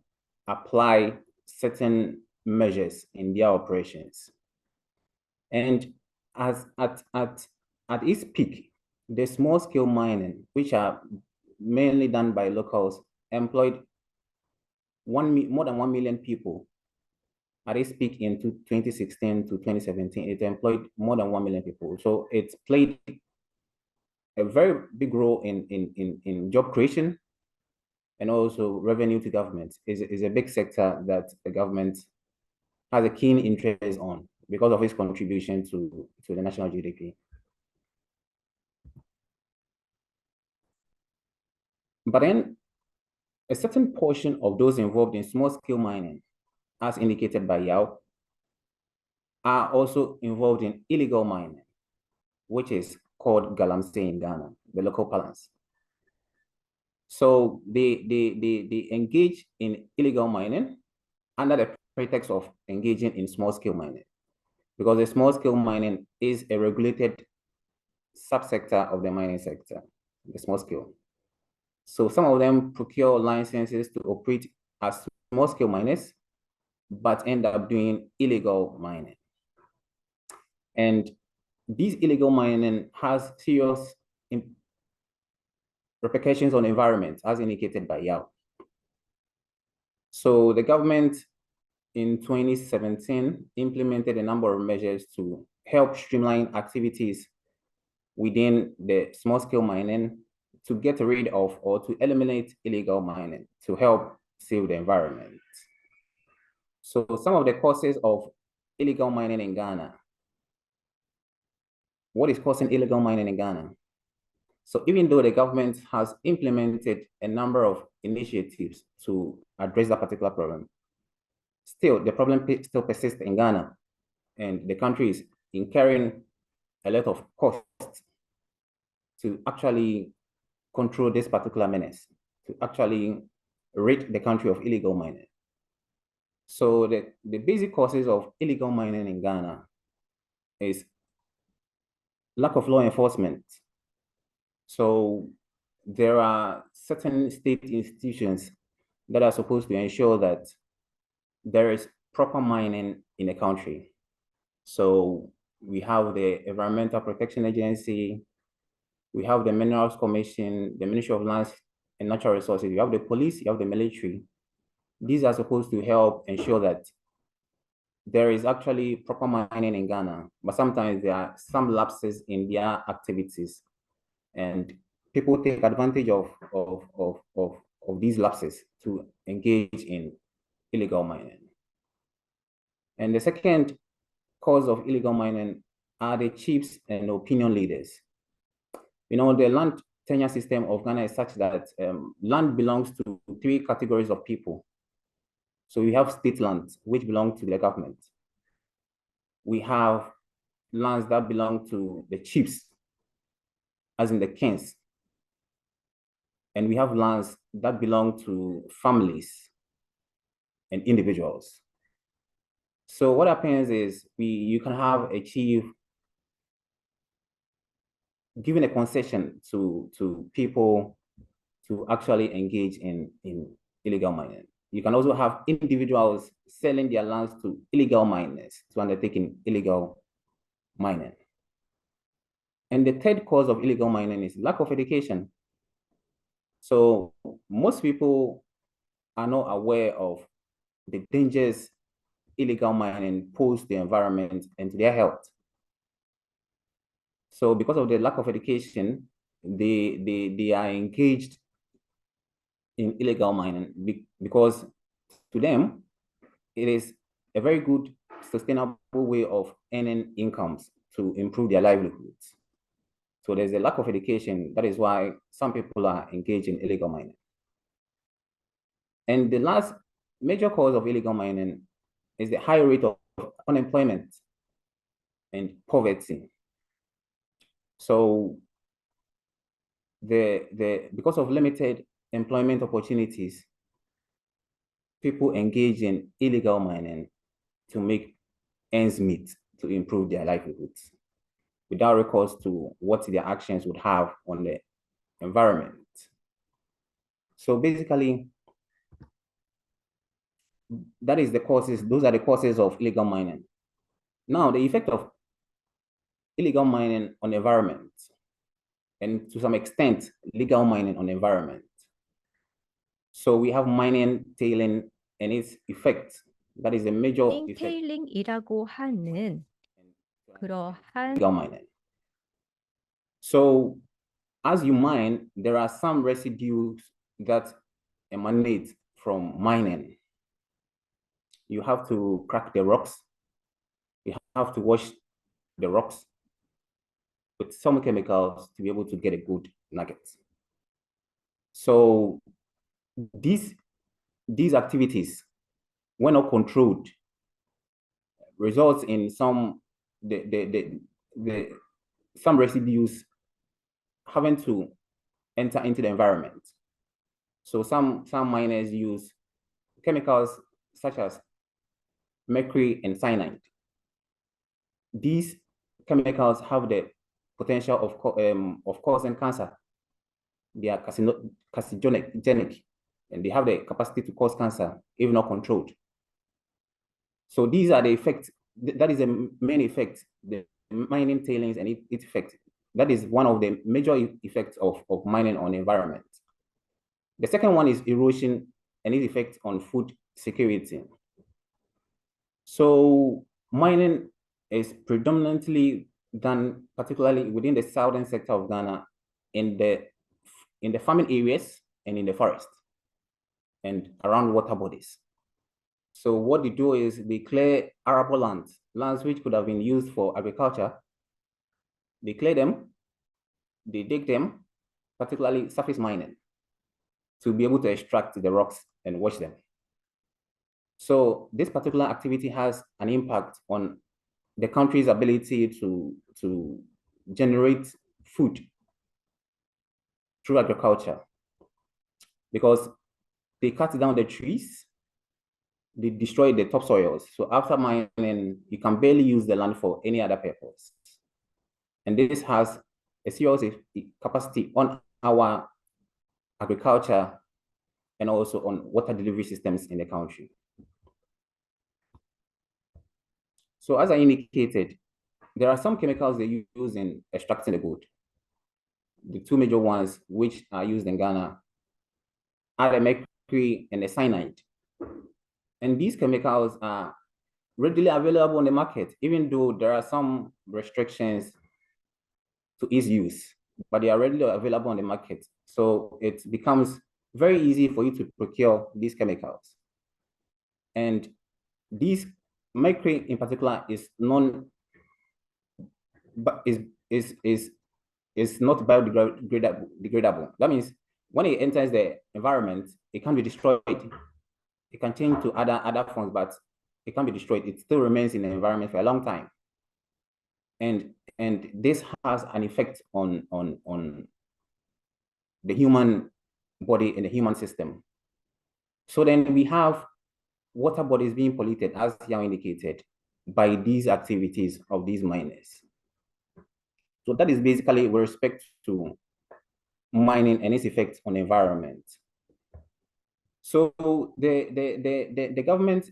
[SPEAKER 6] apply certain measures in their operations. And at its peak, the small scale mining, which are mainly done by locals, employed more than 1 million people. At its peak in 2016 to 2017, it employed more than 1 million people. So it's played a very big role in job creation and also revenue to government. Is a big sector that the government has a keen interest on because of its contribution to the national GDP. But then a certain portion of those involved in small-scale mining, as indicated by Yao, are also involved in illegal mining, which is called galamsey in Ghana, the local parlance. So they engage in illegal mining under the pretext of engaging in small-scale mining. because the small scale mining is a regulated subsector of the mining sector, the small scale. So some of them procure licenses to operate as small scale miners, but end up doing illegal mining. And this illegal mining has serious repercussions on the environment, as indicated by Yao. So the government in 2017 implemented a number of measures to help streamline activities within the small scale mining to get rid of or to eliminate illegal mining to help save the environment. So some of the causes of illegal mining in Ghana. What is causing illegal mining in Ghana? So even though the government has implemented a number of initiatives to address that particular problem, still the problem still persists in Ghana, and the country is incurring a lot of costs to actually control this particular menace, to actually rid the country of illegal mining. So the basic causes of illegal mining in Ghana is lack of law enforcement. So there are certain state institutions that are supposed to ensure that there is proper mining in the country. So we have the Environmental Protection Agency, we have the Minerals Commission, the Ministry of Lands and Natural Resources, you have the police, you have the military. These are supposed to help ensure that there is actually proper mining in Ghana, but sometimes there are some lapses in their activities, and people take advantage of these lapses to engage in illegal mining. And the second cause of illegal mining are the chiefs and opinion leaders. You know, the land tenure system of Ghana is such that land belongs to 3 categories of people. So we have state lands, which belong to the government. We have lands that belong to the chiefs, as in the kings. And we have lands that belong to families and individuals. So what happens is you can have a chief giving a concession to people to actually engage in illegal mining. You can also have individuals selling their lands to illegal miners to undertake illegal mining. And the third cause of illegal mining is lack of education. So most people are not aware of the dangers illegal mining pose to the environment and to their health. So because of the lack of education, they are engaged in illegal mining because to them, it is a very good, sustainable way of earning incomes to improve their livelihoods. So there's a lack of education. That is why some people are engaged in illegal mining. And the last major cause of illegal mining is the high rate of unemployment and poverty. So because of limited employment opportunities, people engage in illegal mining to make ends meet, to improve their livelihoods, without recourse to what their actions would have on the environment. So basically, that is the causes, those are the causes of illegal mining. Now, the effect of illegal mining on the environment, and to some extent, legal mining on the environment. So we have mining, tailing, and its effect. That is a major effect.
[SPEAKER 4] 테일링이라고 하는 그러한
[SPEAKER 6] Illegal mining. So as you mine, there are some residues that emanate from mining. You have to crack the rocks. You have to wash the rocks with some chemicals to be able to get a good nugget. So these activities, when not controlled, results in some some residues having to enter into the environment. So some miners use chemicals such as mercury and cyanide these chemicals have the potential of causing cancer. They are carcinogenic, and they have the capacity to cause cancer if not controlled. So these are the effects. That is the main effect, the mining tailings and its effect. That is one of the major effects of mining on the environment. The second one is erosion and its effect on food security. So mining is predominantly done, particularly within the southern sector of Ghana, in the farming areas and in the forest and around water bodies. So what they do is they clear arable lands which could have been used for agriculture. They clear them, they dig them, particularly surface mining, to be able to extract the rocks and wash them. So this particular activity has an impact on the country's ability to generate food through agriculture, because they cut down the trees, they destroy the topsoils. So after mining, you can barely use the land for any other purpose. And this has a serious capacity on our agriculture and also on water delivery systems in the country. So as I indicated, there are some chemicals they use in extracting the gold. The two major ones which are used in Ghana are the mercury and the cyanide. And these chemicals are readily available on the market, even though there are some restrictions to its use, but they are readily available on the market. So it becomes very easy for you to procure these chemicals. And these mercury in particular is not biodegradable. That means when it enters the environment, it can be destroyed. It can change to other forms, but it can be destroyed. It still remains in the environment for a long time. And this has an effect on the human body and the human system. So then we have water bodies being polluted, as Yao indicated, by these activities of these miners. So that is basically with respect to mining and its effects on the environment. So the government,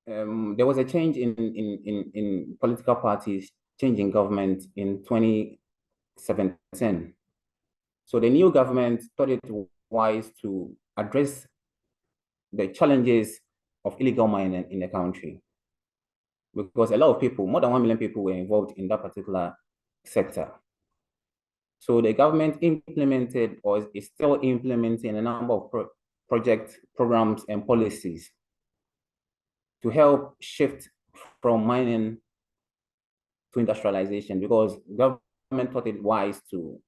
[SPEAKER 6] there was a change in political parties, change in government in 2017. So the new government thought it wise to address the challenges of illegal mining in the country, because a lot of people, more than 1 million people, were involved in that particular sector. So the government implemented, or is still implementing, a number of projects, programs, and policies to help shift from mining to industrialization, because government thought it wise to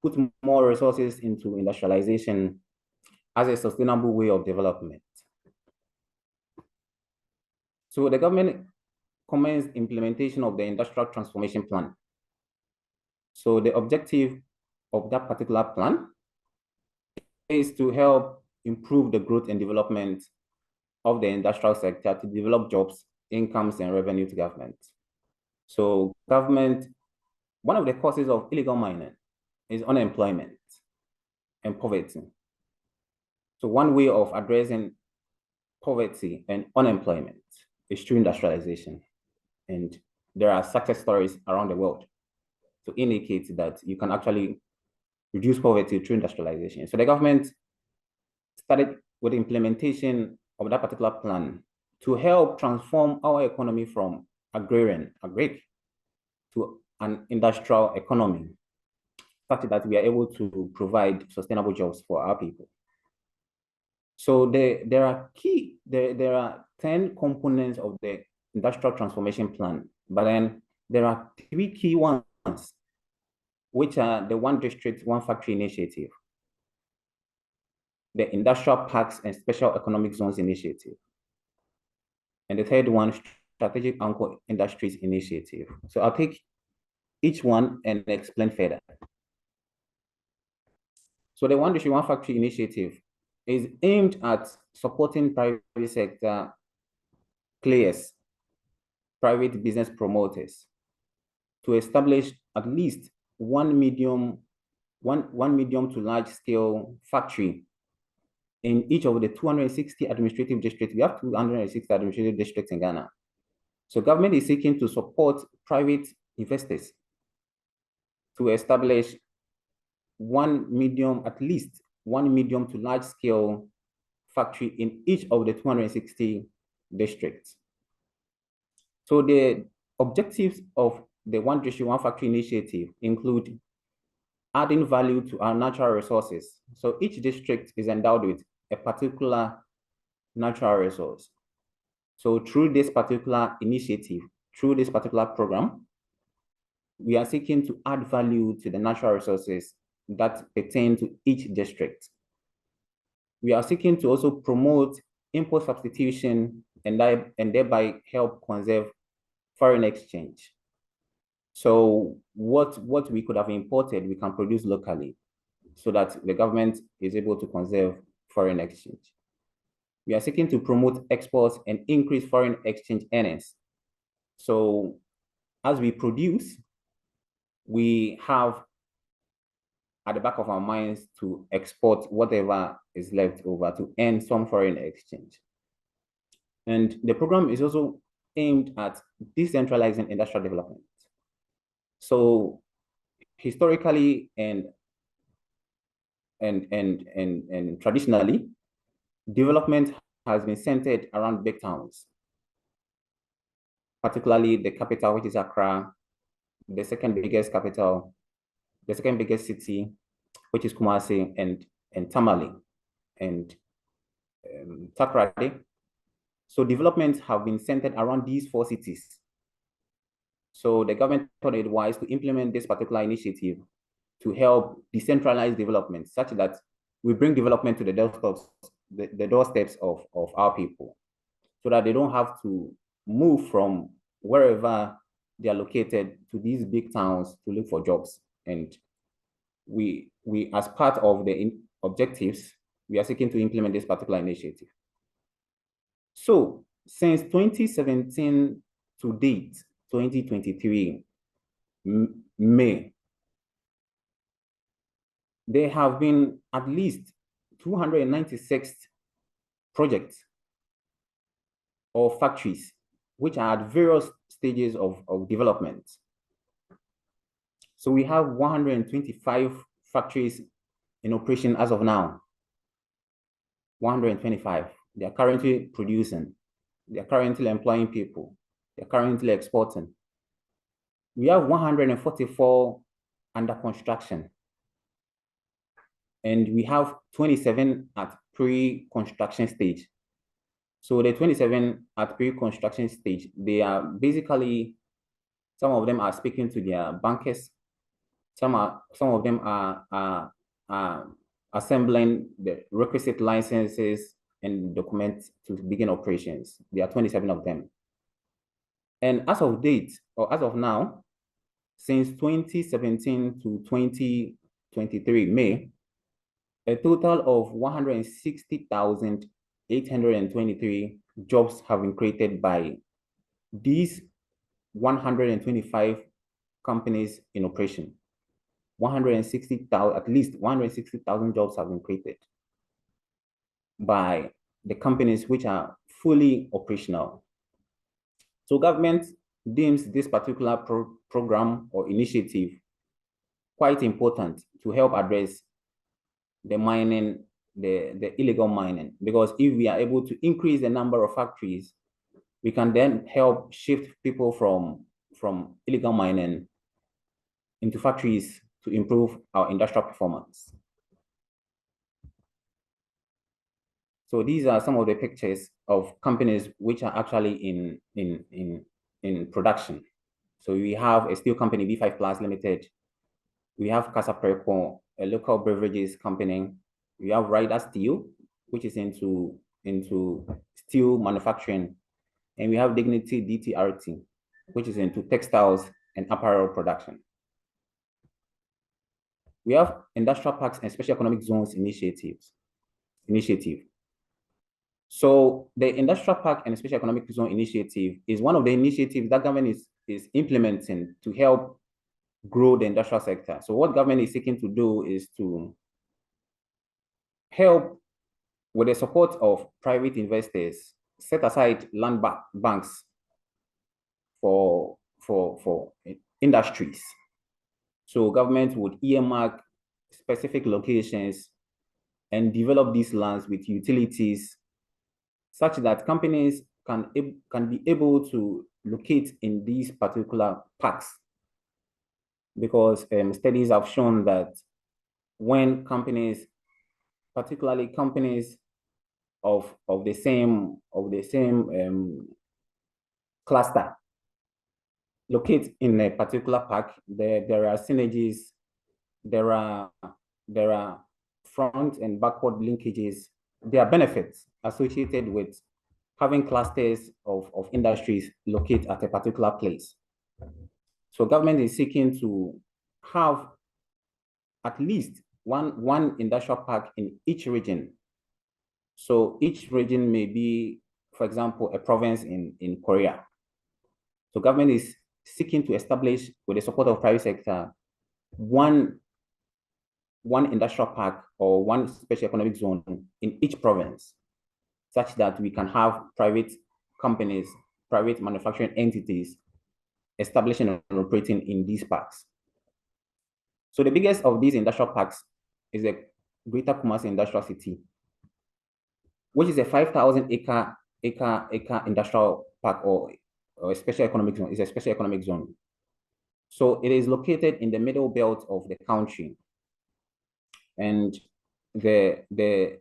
[SPEAKER 6] put more resources into industrialization as a sustainable way of development. So the government commenced implementation of the Industrial Transformation Plan. So the objective of that particular plan is to help improve the growth and development of the industrial sector, to develop jobs, incomes, and revenue to government. So government, one of the causes of illegal mining is unemployment and poverty. So one way of addressing poverty and unemployment is through industrialization. And there are success stories around the world to indicate that you can actually reduce poverty through industrialization. So the government started with the implementation of that particular plan to help transform our economy from agric, to an industrial economy, such that we are able to provide sustainable jobs for our people. So there are 10 components of the Industrial Transformation Plan, but then there are 3 key ones, which are the One District, One Factory initiative, the Industrial Parks and Special Economic Zones initiative, and the third one, Strategic Anchor Industries initiative. So I'll take each one and explain further. So the One District, One Factory initiative is aimed at supporting private sector players private business promoters to establish at least one medium to large scale factory in each of the 260 administrative districts. We have 260 administrative districts in Ghana. So government is seeking to support private investors to establish at least one medium to large scale factory in each of the 260 districts. So the objectives of the One District, One Factory initiative include adding value to our natural resources. So each district is endowed with a particular natural resource. So through this particular initiative, through this particular program, we are seeking to add value to the natural resources that pertain to each district. We are seeking to also promote import substitution and thereby help conserve foreign exchange. So what we could have imported, we can produce locally so that the government is able to conserve foreign exchange. We are seeking to promote exports and increase foreign exchange earnings. So as we produce, we have at the back of our minds to export whatever is left over to earn some foreign exchange. And the program is also aimed at decentralizing industrial development. So historically and traditionally, development has been centered around big towns, particularly the capital, which is Accra, the second biggest city, which is Kumasi, and Tamale, and Takoradi. So developments have been centered around these 4 cities. So the government thought it wise to implement this particular initiative to help decentralize development, such that we bring development to the doorsteps of our people, so that they don't have to move from wherever they are located to these big towns to look for jobs. And we as part of the objectives, we are seeking to implement this particular initiative. So since 2017 to date, 2023, May, there have been at least 296 projects or factories which are at various stages of development. So we have 125 factories in operation as of now. 125. They are currently producing. They are currently employing people. They are currently exporting. We have 144 under construction. And we have 27 at pre-construction stage. So the 27 at pre-construction stage, they are basically, some of them are speaking to their bankers. Some of them are assembling the requisite licenses and documents to begin operations. There are 27 of them. And as of date, or as of now, since 2017 to 2023, May, a total of 160,823 jobs have been created by these 125 companies in operation. 160,000, at least 160,000 jobs have been created by the companies which are fully operational. So government deems this particular program or initiative quite important to help address the mining, the illegal mining, because if we are able to increase the number of factories, we can then help shift people from illegal mining into factories to improve our industrial performance. So these are some of the pictures of companies which are actually in production. So we have a steel company, B5 Plus Limited. We have Casa Prepo, a local beverages company. We have Ryder Steel, which is into steel manufacturing. And we have Dignity DTRT, which is into textiles and apparel production. We have industrial parks and special economic zones initiative. So the Industrial Park and Special Economic Zone initiative is one of the initiatives that government is implementing to help grow the industrial sector. So what government is seeking to do is to help, with the support of private investors, set aside land banks for industries. So government would earmark specific locations and develop these lands with utilities such that companies can be able to locate in these particular parks. Because studies have shown that when companies, particularly companies of the same cluster, locate in a particular park, there are synergies, there are front and backward linkages, there are benefits associated with having clusters of industries locate at a particular place. So government is seeking to have at least one industrial park in each region. So each region may be, for example, a province in Korea. So government is seeking to establish, with the support of private sector, one industrial park or one special economic zone in each province, such that we can have private companies, private manufacturing entities establishing and operating in these parks. So the biggest of these industrial parks is the Greater Kumasi Industrial City, which is a 5,000 acre industrial park or a special economic zone. It's a special economic zone. So it is located in the middle belt of the country. And the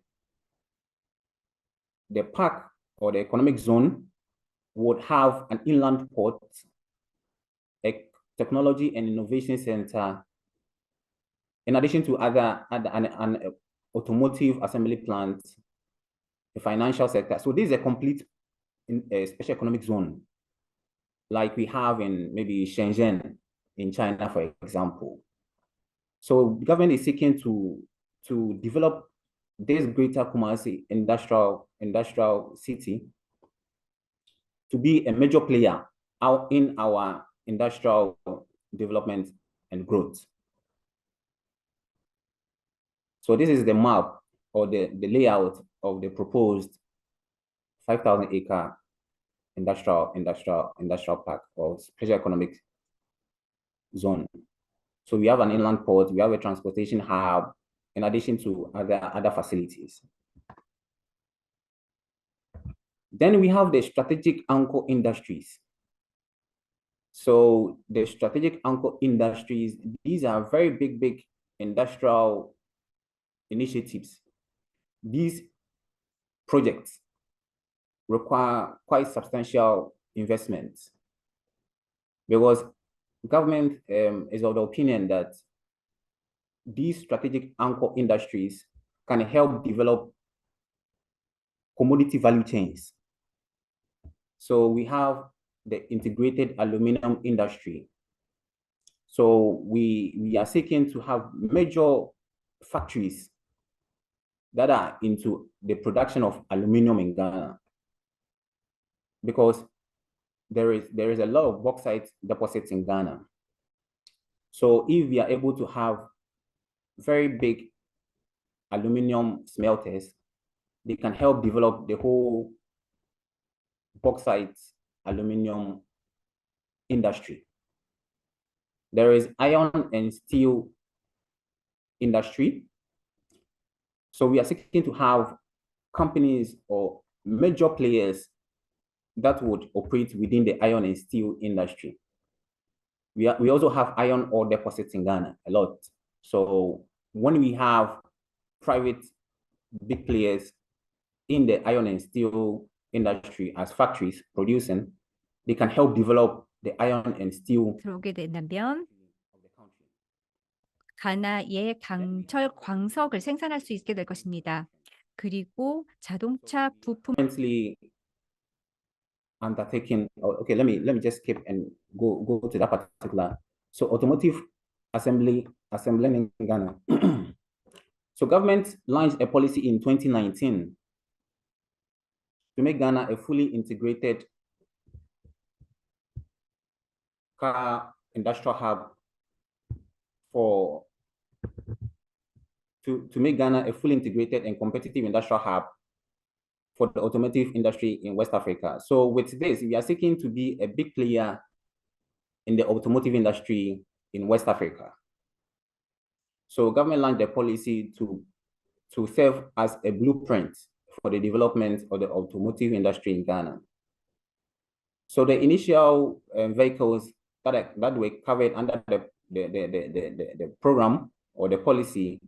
[SPEAKER 6] park or the economic zone would have an inland port, a technology and innovation center, in addition to an automotive assembly plant, a financial sector. So this is a complete special economic zone, like we have in maybe Shenzhen in China, for example. So government is seeking to develop this Greater Kumasi industrial city to be a major player out in our industrial development and growth. So this is the map or the layout of the proposed 5,000 acre industrial park or special economic zone. So we have an inland port, we have a transportation hub, in addition to other facilities. Then we have the strategic anchor industries. So the strategic anchor industries, these are very big industrial initiatives. These projects require quite substantial investments because government is of the opinion that these strategic anchor industries can help develop commodity value chains. So we have the integrated aluminum industry. So we are seeking to have major factories that are into the production of aluminum in Ghana, because there is a lot of bauxite deposits in Ghana. So if we are able to have very big aluminum smelters, they can help develop the whole bauxite aluminum industry. There is iron and steel industry. So we are seeking to have companies or major players that would operate within the iron and steel industry. We also have iron ore deposits in Ghana, a lot. So when we have private big players in the iron and steel industry as factories producing, they can help develop the iron and steel.
[SPEAKER 4] 들어오게 된다면 가나의 강철 광석을 생산할 수 있게 될 것입니다. 그리고 자동차 부품
[SPEAKER 6] Currently undertaking. Okay, let me just skip and go to that particular. So automotive assembling in Ghana. So government launched a policy in 2019 to make Ghana a fully integrated car industrial hub to make Ghana a fully integrated and competitive industrial hub for the automotive industry in West Africa. So with this, we are seeking to be a big player in the automotive industry in West Africa. So government launched a policy to serve as a blueprint for the development of the automotive industry in Ghana. So the initial vehicles that were covered under the program or the policy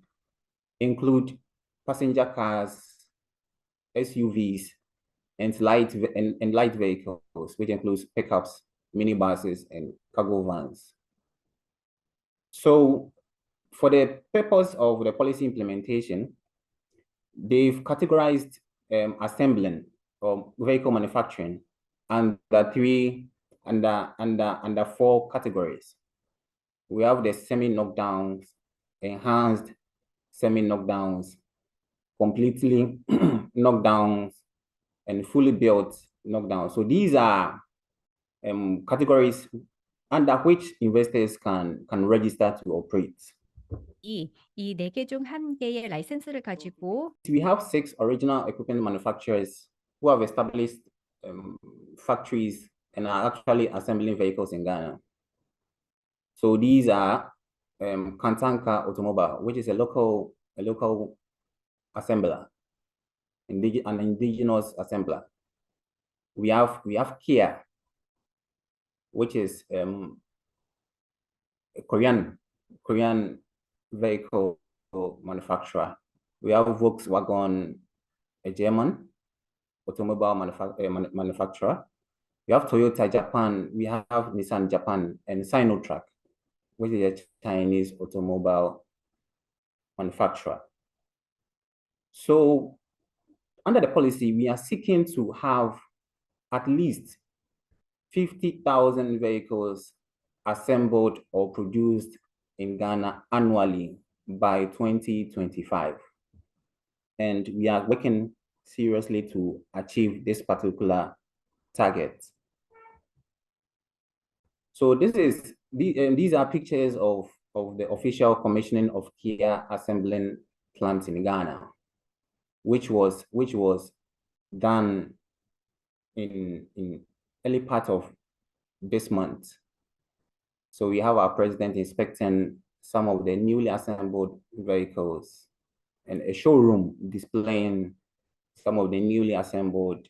[SPEAKER 6] include passenger cars, SUVs, and light vehicles, which includes pickups, minibuses, and cargo vans. So for the purpose of the policy implementation, they've categorized assembling or vehicle manufacturing under four categories. We have the semi-knockdowns, enhanced semi-knockdowns, completely knockdowns, and fully built knockdowns. So these are categories under which investors can register to operate.
[SPEAKER 4] 이 네 개 중 한 개의 라이센스를 가지고
[SPEAKER 6] We have 6 original equipment manufacturers who have established factories and are actually assembling vehicles in Ghana. So these are Kantanka Automobile, which is a local assembler, an indigenous assembler. We have Kia, which is a Korean vehicle manufacturer. We have Volkswagen, a German automobile manufacturer. We have Toyota Japan. We have Nissan Japan, and Sinotruk, which is a Chinese automobile manufacturer. So under the policy, we are seeking to have at least 50,000 vehicles assembled or produced in Ghana annually by 2025. And we are working seriously to achieve this particular target. So these are pictures of the official commissioning of Kia assembling plants in Ghana, which was done in early part of this month. So we have our president inspecting some of the newly assembled vehicles and a showroom displaying some of the newly assembled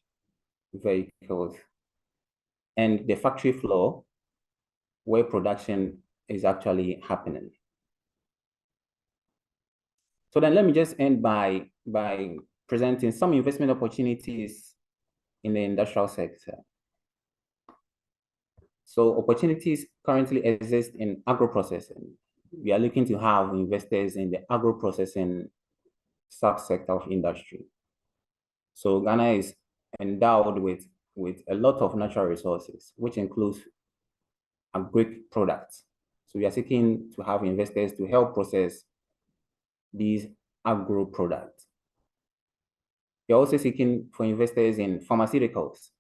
[SPEAKER 6] vehicles and the factory floor where production is actually happening. So then let me just end by presenting some investment opportunities in the industrial sector. So opportunities currently exist in agro-processing. We are looking to have investors in the agro-processing subsector of industry. So Ghana is endowed with a lot of natural resources, which includes agric products. So we are seeking to have investors to help process these agro products. We are also seeking for investors in pharmaceuticals.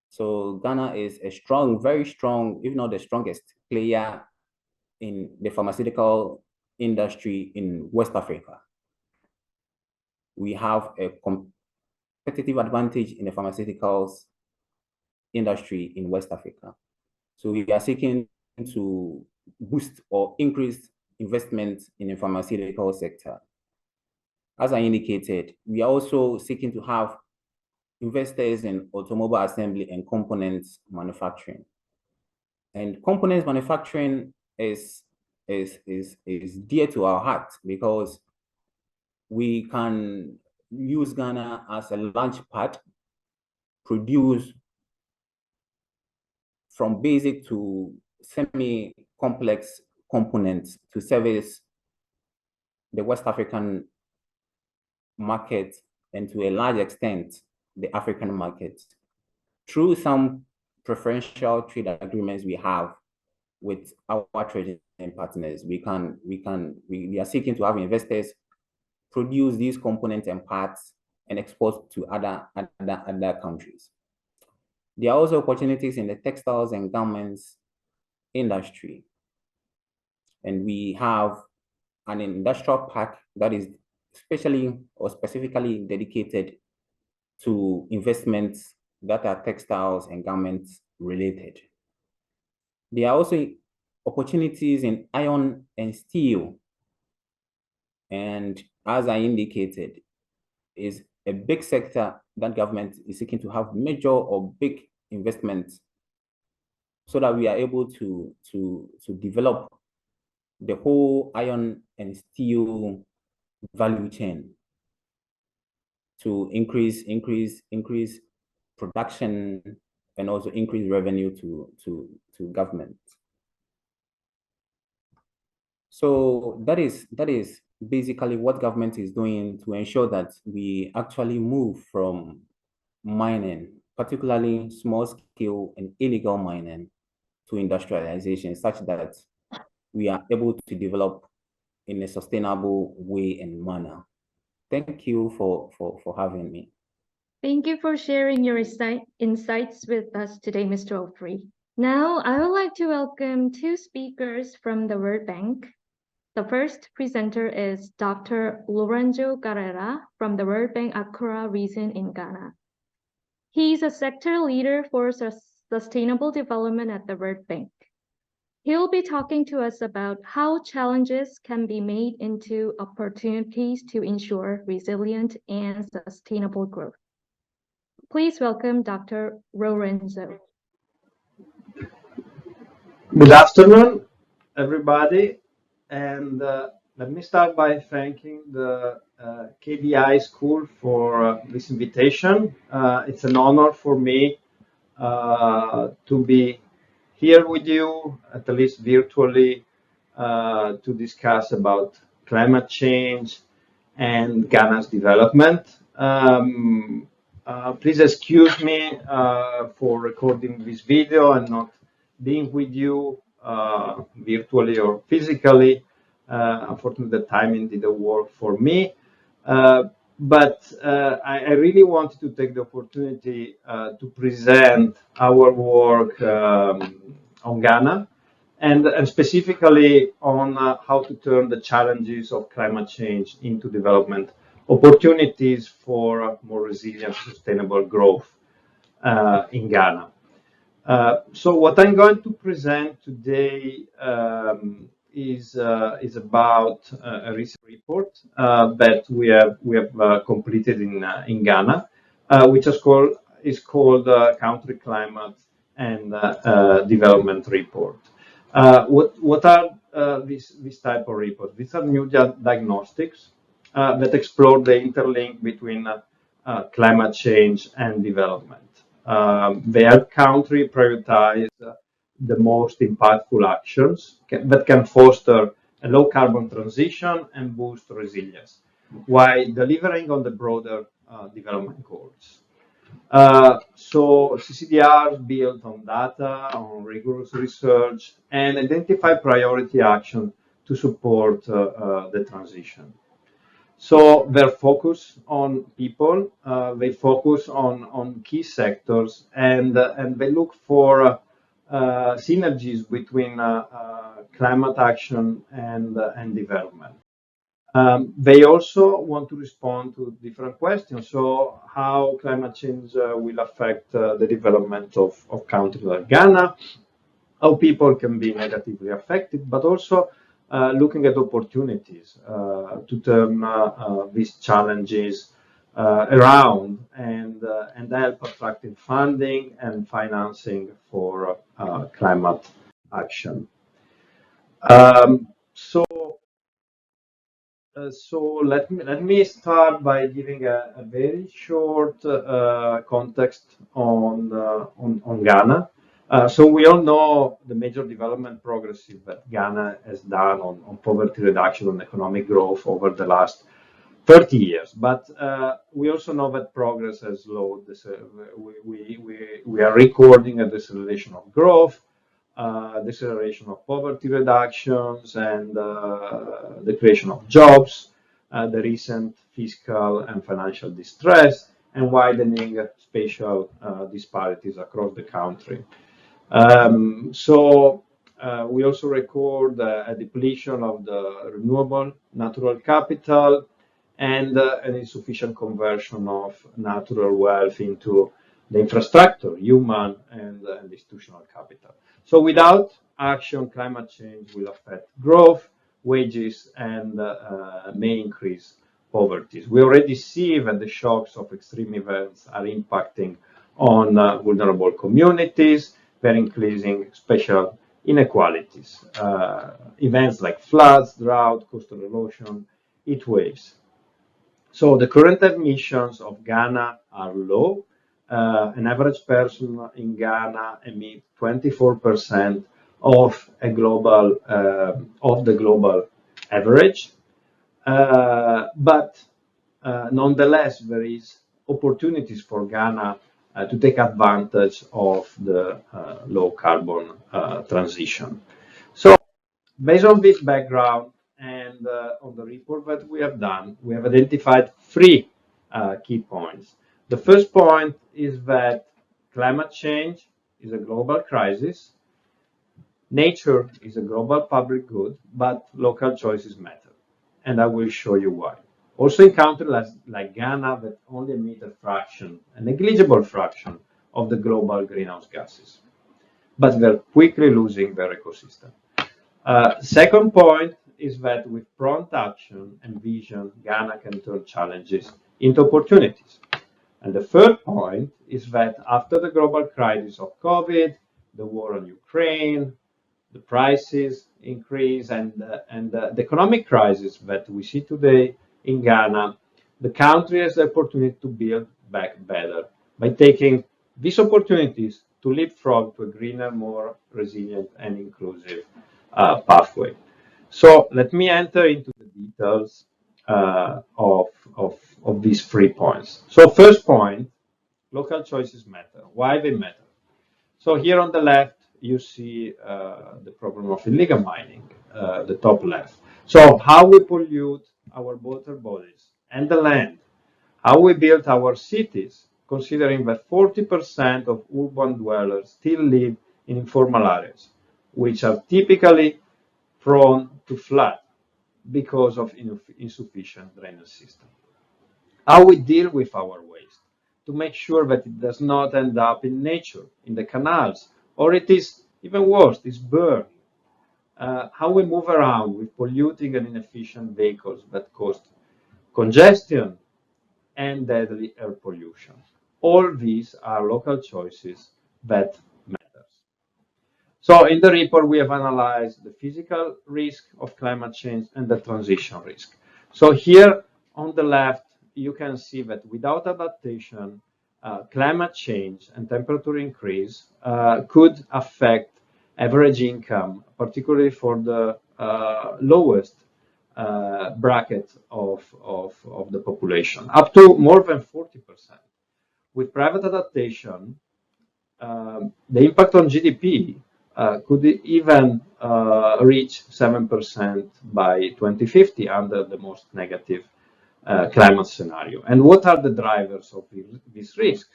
[SPEAKER 6] So Ghana is a strong, very strong, if not the strongest player in the pharmaceutical industry in West Africa. We have a competitive advantage in the pharmaceuticals industry in West Africa. So we are seeking to boost or increase investment in the pharmaceutical sector. As I indicated, we are also seeking to have investors in automobile assembly and components manufacturing. And components manufacturing is dear to our heart because we can use Ghana as a launch pad, produce from basic to semi-complex components to service the West African market and to a large extent, the African market. Through some preferential trade agreements we have with our trading partners, we are seeking to have investors produce these components and parts and export to other countries. There are also opportunities in the textiles and garments industry. And we have an industrial park that is especially or specifically dedicated to investments that are textiles and garments related. There are also opportunities in iron and steel. And as I indicated, is a big sector that government is seeking to have major or big investments so that we are able to develop the whole iron and steel value chain to increase production and also increase revenue to government. So that is basically what government is doing to ensure that we actually move from mining, particularly small scale and illegal mining, to industrialization, such that we are able to develop in a sustainable way and manner. Thank you for having me.
[SPEAKER 1] Thank you for sharing your insights with us today, Mr. Ofri. Now, I would like to welcome two speakers from the World Bank. The first presenter is Dr. Lorenzo Carrera from the World Bank Accra region in Ghana. He is a sector leader for sustainable development at the World Bank. He will be talking to us about how challenges can be made into opportunities to ensure resilient and sustainable growth. Please welcome Dr. Lorenzo.
[SPEAKER 7] Good afternoon, everybody. And let me start by thanking the KBI School for this invitation. It's an honor for me to be here with you, at least virtually, to discuss about climate change and Ghana's development. Please excuse me for recording this video and not being with you virtually or physically. Unfortunately, the timing didn't work for me. But I really wanted to take the opportunity to present our work on Ghana and specifically on how to turn the challenges of climate change into development opportunities for more resilient, sustainable growth in Ghana. So what I'm going to present today is about a recent report that we have completed in Ghana, which is called Country Climate and Development Report. What are these type of reports? These are new diagnostics that explore the interlink between climate change and development. They help country prioritize the most impactful actions that can foster a low carbon transition and boost resilience, while delivering on the broader development goals. So CCDR built on data, on rigorous research, and identify priority action to support the transition. So they're focused on people, they focus on key sectors, and they look for synergies between climate action and development. They also want to respond to different questions. So how climate change will affect the development of countries like Ghana, how people can be negatively affected, but also looking at opportunities to turn these challenges around and help attracting funding and financing for climate action. So let me start by giving a very short context on Ghana. So we all know the major development progresses that Ghana has done on poverty reduction and economic growth over the last 30 years. But we also know that progress has slowed. We are recording a deceleration of growth, deceleration of poverty reductions, and the creation of jobs. the recent fiscal and financial distress and widening spatial disparities across the country. We also record a depletion of the renewable natural capital and an insufficient conversion of natural wealth into the infrastructure, human and institutional capital. So without action, climate change will affect growth, wages, and may increase poverty. We already see that the shocks of extreme events are impacting on vulnerable communities, they're increasing spatial inequalities. Events like floods, drought, coastal erosion, heat waves. So the current emissions of Ghana are low. An average person in Ghana emits 24% of the global average. But nonetheless, there is opportunities for Ghana to take advantage of the low carbon transition. So based on this background and on the report that we have done, we have identified three key points. The first point is that climate change is a global crisis. Nature is a global public good, but local choices matter. And I will show you why. Also in countries like Ghana that only emit a negligible fraction of the global greenhouse gases, but they're quickly losing their ecosystem. Second point is that with prompt action and vision, Ghana can turn challenges into opportunities. And the third point is that after the global crisis of COVID, the war on Ukraine, the prices increase, and the economic crisis that we see today in Ghana, the country has the opportunity to build back better by taking these opportunities to leapfrog to a greener, more resilient and inclusive pathway. So let me enter into the details of these 3 points. So first point, local choices matter. Why they matter? So here on the left, you see the problem of illegal mining, the top left. So how we pollute our water bodies and the land, how we build our cities, considering that 40% of urban dwellers still live in informal areas, which are typically prone to flood because of insufficient drainage system. How we deal with our waste to make sure that it does not end up in nature, in the canals, or it is even worse, it's burned. How we move around with polluting and inefficient vehicles that cause congestion and deadly air pollution. All these are local choices that matter. So in the report, we have analyzed the physical risk of climate change and the transition risk. So here on the left, you can see that without adaptation, climate change and temperature increase could affect average income, particularly for the lowest bracket of the population, up to more than 40%. With private adaptation, the impact on GDP could even reach 7% by 2050 under the most negative climate scenario. And what are the drivers of this risk?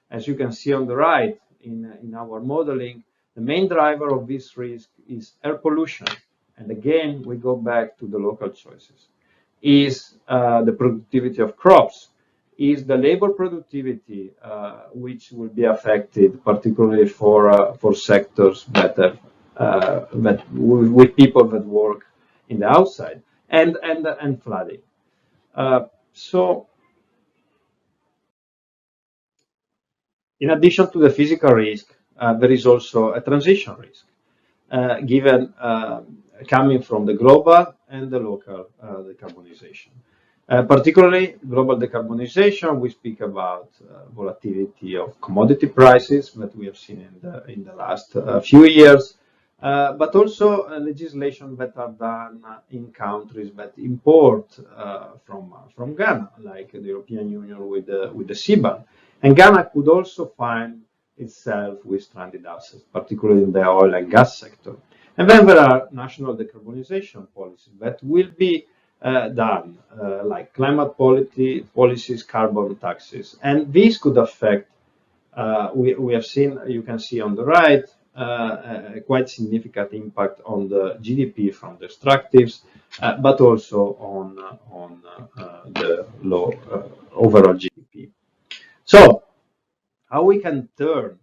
[SPEAKER 7] As you can see on the right in our modeling, the main driver of this risk is air pollution. And again, we go back to the local choices. Is the productivity of crops, is the labor productivity, which will be affected, particularly for sectors that with people that work in the outside, and flooding. So, in addition to the physical risk, there is also a transition risk, given coming from the global and the local decarbonization. Particularly global decarbonization, we speak about volatility of commodity prices that we have seen in the last few years, but also legislation that are done in countries that import from Ghana, like the European Union with the CBAM. And Ghana could also find itself with stranded assets, particularly in the oil and gas sector. And then there are national decarbonization policies that will be done, like climate policies, carbon taxes, and these could affect. We have seen, you can see on the right, a quite significant impact on the GDP from the extractives, but also on the low overall GDP. So, how we can turn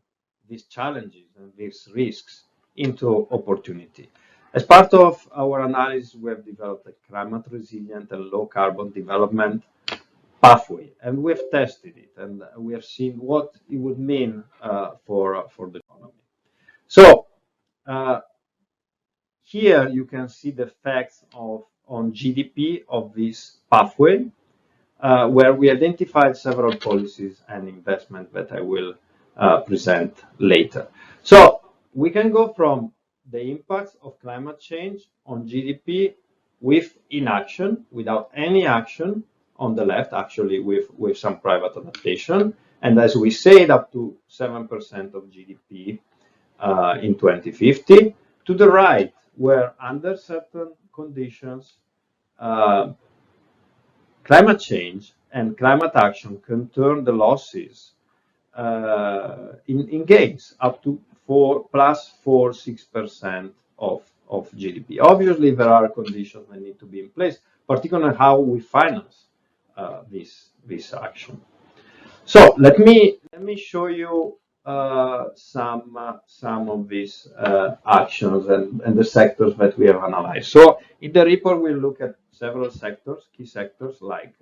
[SPEAKER 7] these challenges and these risks into opportunity? As part of our analysis, we have developed a climate resilient and low carbon development pathway, and we have tested it, and we have seen what it would mean for the economy. So here you can see the effects on GDP of this pathway, where we identified several policies and investment that I will present later. So we can go from the impacts of climate change on GDP with inaction, without any action, on the left, actually with some private adaptation, and as we said, up to 7% of GDP in 2050, to the right, where under certain conditions, climate change and climate action can turn the losses in gains up to 6% of GDP. Obviously, there are conditions that need to be in place, particularly how we finance this action. So let me show you some of these actions and the sectors that we have analyzed. So in the report, we look at several sectors, key sectors like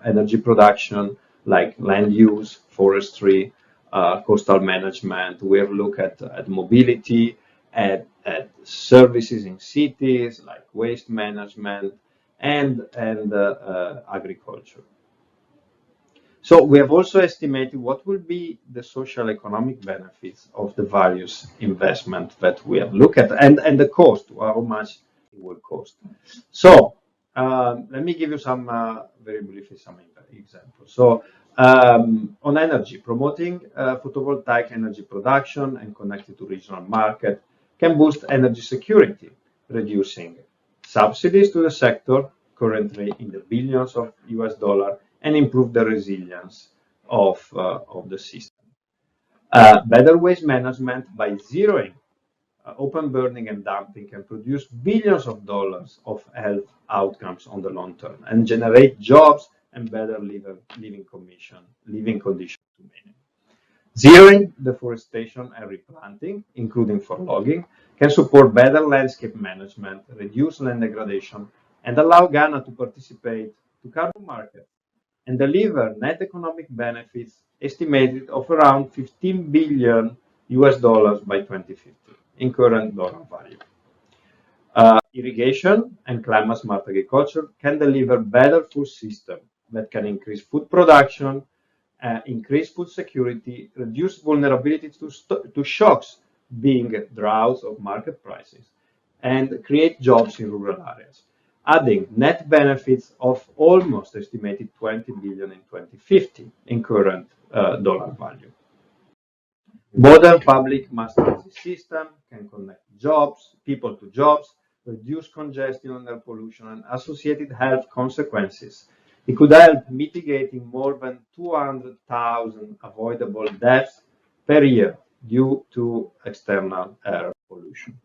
[SPEAKER 7] energy production, like land use, forestry, coastal management. We have looked at mobility, at services in cities like waste management and agriculture. So we have also estimated what will be the social economic benefits of the various investments that we have looked at, and the cost, how much it will cost. So let me give you some very briefly some examples. So on energy, promoting photovoltaic energy production and connected to regional market can boost energy security, reducing subsidies to the sector currently in the billions of US dollars, and improve the resilience of the system. Better waste management by zeroing open burning and dumping can produce billions of dollars of health outcomes on the long term and generate jobs and better living conditions to many. Zeroing deforestation and replanting, including for logging, can support better landscape management, reduce land degradation, and allow Ghana to participate to carbon markets and deliver net economic benefits estimated of around 15 billion US dollars by 2050 in current dollar value. Irrigation and climate smart agriculture can deliver better food system that can increase food production, increase food security, reduce vulnerability to shocks, being droughts of market prices, and create jobs in rural areas, adding net benefits of almost estimated 20 billion in 2050 in current dollar value. Modern public mass transit system can connect people to jobs, reduce congestion and air pollution and associated health consequences. It could help mitigating more than 200,000 avoidable deaths per year due to external air pollution.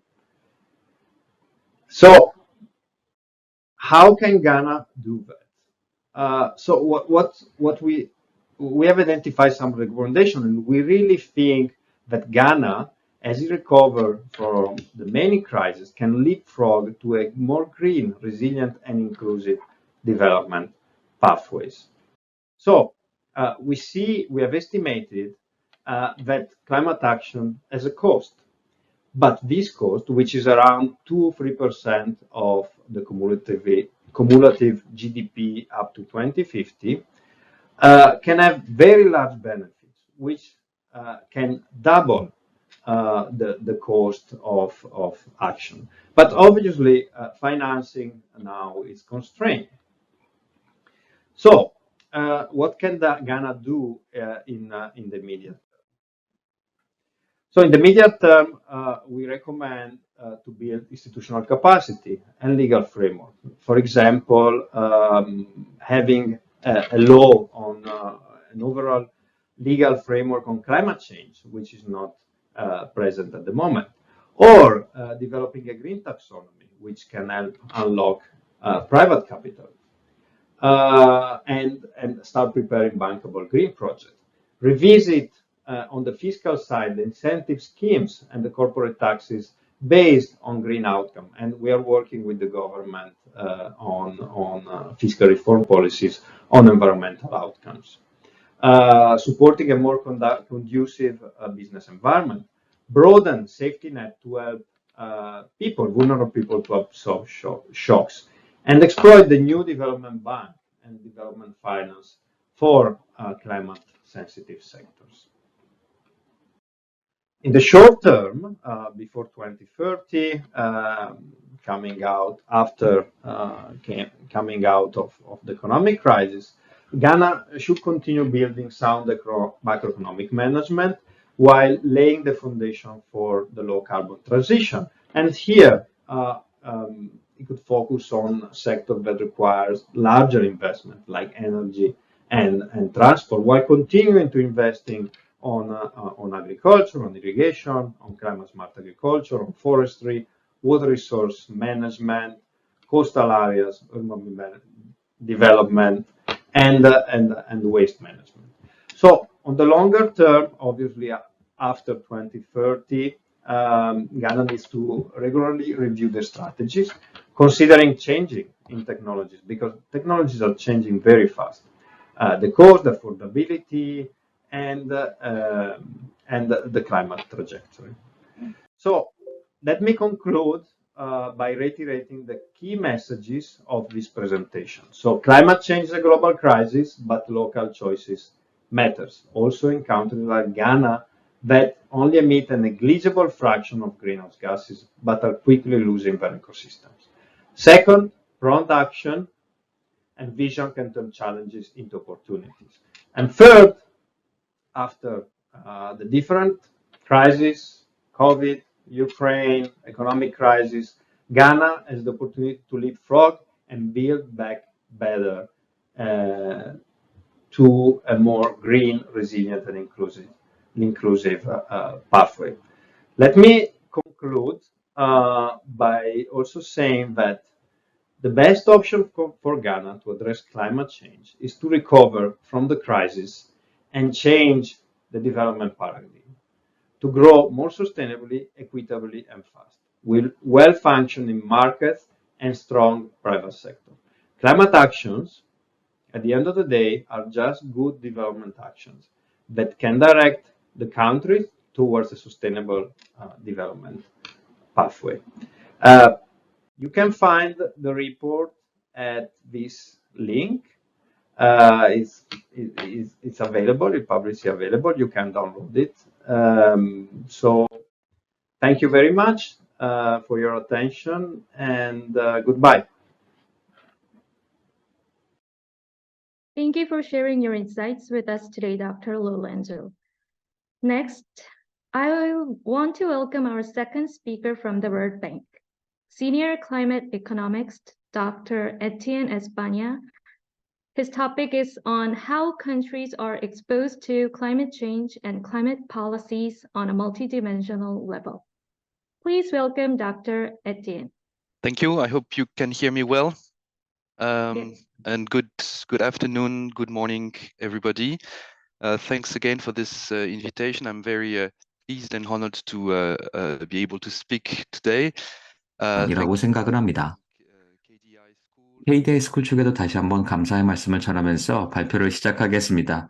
[SPEAKER 7] So, how can Ghana do that? So what we have identified some recommendations, and we really think that Ghana, as it recovers from the many crises, can leapfrog to a more green, resilient, and inclusive development pathways. So we have estimated that climate action has a cost. But this cost, which is around 2-3% of the cumulative GDP up to 2050, can have very large benefits, which can double the cost of action. But obviously, financing now is constrained. So, what can Ghana do in the immediate term? So in the immediate term, we recommend to build institutional capacity and legal framework. For example, having a law on an overall legal framework on climate change, which is not present at the moment, or developing a green taxonomy, which can help unlock private capital, and start preparing bankable green projects. Revisit on the fiscal side the incentive schemes and the corporate taxes based on green outcome, and we are working with the government on fiscal reform policies on environmental outcomes. Supporting a more conducive business environment, broaden safety net to help vulnerable people to absorb shocks, and exploit the new development bank and development finance for climate sensitive sectors. In the short term, before 2030, coming out of the economic crisis, Ghana should continue building sound macroeconomic management while laying the foundation for the low carbon transition. And here, it could focus on sector that requires larger investment like energy and transport, while continuing to investing on agriculture, on irrigation, on climate smart agriculture, on forestry, water resource management, coastal areas, urban development, and waste management. So on the longer term, obviously after 2030, Ghana needs to regularly review the strategies, considering changing in technologies, because technologies are changing very fast. The cost, the affordability, and the climate trajectory. So let me conclude by reiterating the key messages of this presentation. So climate change is a global crisis, but local choices matters. Also in countries like Ghana that only emit a negligible fraction of greenhouse gases, but are quickly losing their ecosystems. Second, prompt action and vision can turn challenges into opportunities. And third, after the different crises, COVID, Ukraine, economic crisis, Ghana has the opportunity to leapfrog and build back better to a more green, resilient, and inclusive pathway. Let me conclude by also saying that the best option for Ghana to address climate change is to recover from the crisis and change the development paradigm to grow more sustainably, equitably, and fast, with well-functioning markets and strong private sector. Climate actions, at the end of the day, are just good development actions that can direct the country towards a sustainable development pathway. You can find the report at this link. It's available, it's publicly available, you can download it. So thank you very much for your attention, and goodbye.
[SPEAKER 1] Thank you for sharing your insights with us today, Dr. Lorenzo. Next, I want to welcome our second speaker from the World Bank, Senior Climate Economist, Dr. Etienne Espana. His topic is on how countries are exposed to climate change and climate policies on a multidimensional level. Please welcome Dr. Etienne.
[SPEAKER 8] Thank you. I hope you can hear me well.
[SPEAKER 1] Yes.
[SPEAKER 8] And good afternoon, good morning, everybody. Thanks again for this invitation. I'm very pleased and honored to be able to speak today.
[SPEAKER 9] 이라고 생각을 합니다. KDI 스쿨 측에도 다시 한번 감사의 말씀을 전하면서 발표를 시작하겠습니다.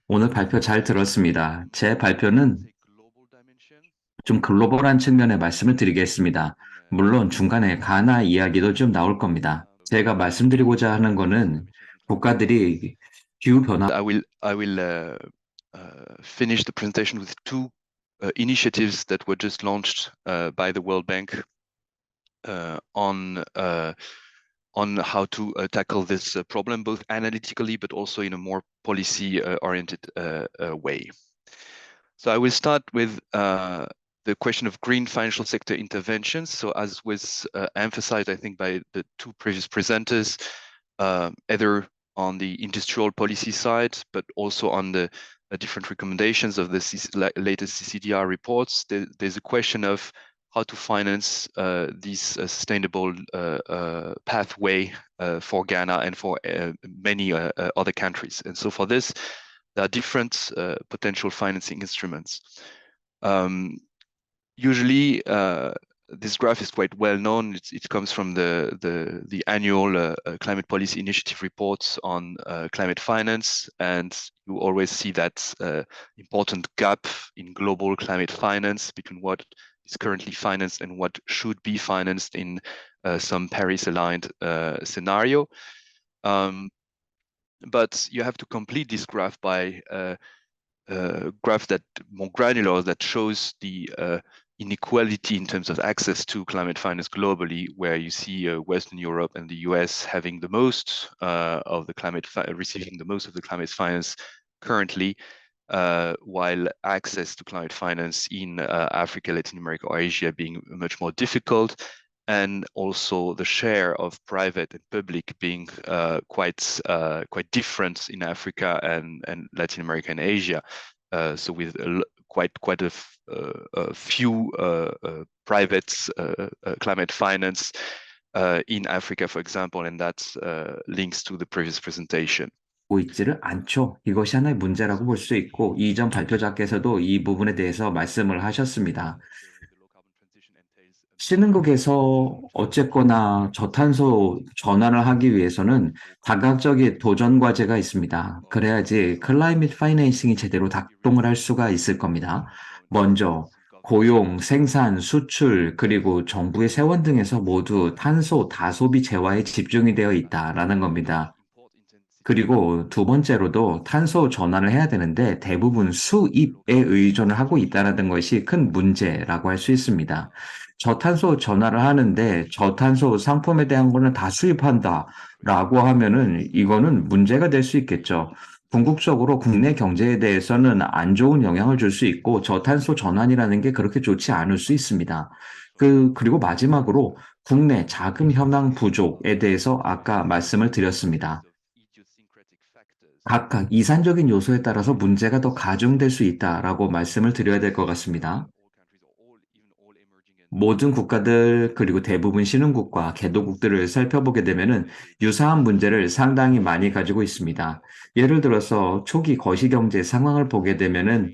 [SPEAKER 9] 오늘 발표 잘 들었습니다. 제 발표는 좀 글로벌한 측면의 말씀을 드리겠습니다. 물론 중간에 가나 이야기도 좀 나올 겁니다. 제가 말씀드리고자 하는 거는 국가들이 기후 변화.
[SPEAKER 8] I will finish the presentation with two initiatives that were just launched by the World Bank on how to tackle this problem, both analytically but also in a more policy-oriented way. So I will start with the question of green financial sector interventions. So as was emphasized, I think, by the two previous presenters, either on the industrial policy side, but also on the different recommendations of the latest CCDR reports, there's a question of how to finance this sustainable pathway for Ghana and for many other countries. And so for this, there are different potential financing instruments. Usually, this graph is quite well known. It comes from the annual climate policy initiative reports on climate finance, and you always see that important gap in global climate finance between what is currently financed and what should be financed in some Paris-aligned scenario. But you have to complete this graph by a graph that more granular, that shows the inequality in terms of access to climate finance globally, where you see Western Europe and the US having the most of the receiving the most of the climate finance currently, while access to climate finance in Africa, Latin America, or Asia being much more difficult, and also the share of private and public being quite different in Africa and Latin America and Asia. So with quite a few private climate finance in Africa, for example, and that links to the previous presentation.
[SPEAKER 9] 있지를 않죠. 이것이 하나의 문제라고 볼 수 있고, 이전 발표자께서도 이 부분에 대해서 말씀을 하셨습니다. 신흥국에서 어쨌거나 저탄소 전환을 하기 위해서는 다각적인 도전 과제가 있습니다. 그래야지 클라이밋 파이낸싱이 제대로 작동을 할 수가 있을 겁니다. 먼저 고용, 생산, 수출, 그리고 정부의 세원 등에서 모두 탄소 다소비 제화에 집중이 되어 있다라는 겁니다. 그리고 두 번째로도 탄소 전환을 해야 되는데 대부분 수입에 의존을 하고 있다는 것이 큰 문제라고 할 수 있습니다. 저탄소 전환을 하는데 저탄소 상품에 대한 거는 다 수입한다라고 하면은 이거는 문제가 될 수 있겠죠. 궁극적으로 국내 경제에 대해서는 안 좋은 영향을 줄 수 있고 저탄소 전환이라는 게 그렇게 좋지 않을 수 있습니다. 그리고 마지막으로 국내 자금 현황 부족에 대해서 아까 말씀을 드렸습니다. 각각 이산적인 요소에 따라서 문제가 더 가중될 수 있다라고 말씀을 드려야 될 것 같습니다. 모든 국가들 그리고 대부분 신흥국과 개도국들을 살펴보게 되면은 유사한 문제를 상당히 많이 가지고 있습니다. 예를 들어서 초기 거시경제 상황을 보게 되면은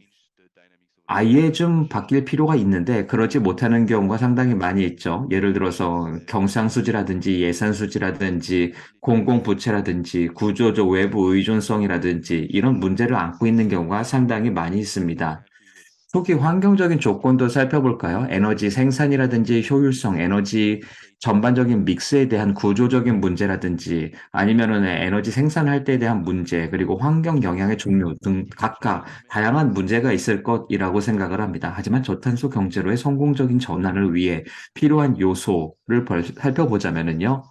[SPEAKER 9] 아예 좀 바뀔 필요가 있는데 그러지 못하는 경우가 상당히 많이 있죠. 예를 들어서 경상수지라든지 예산수지라든지 공공부채라든지 구조적 외부 의존성이라든지 이런 문제를 안고 있는 경우가 상당히 많이 있습니다. 초기 환경적인 조건도 살펴볼까요? 에너지 생산이라든지 효율성, 에너지 전반적인 믹스에 대한 구조적인 문제라든지 아니면은 에너지 생산할 때에 대한 문제, 그리고 환경 영향의 종류 등 각각 다양한 문제가 있을 것이라고 생각을 합니다. 하지만 저탄소 경제로의 성공적인 전환을 위해 필요한 요소를 살펴보자면은요.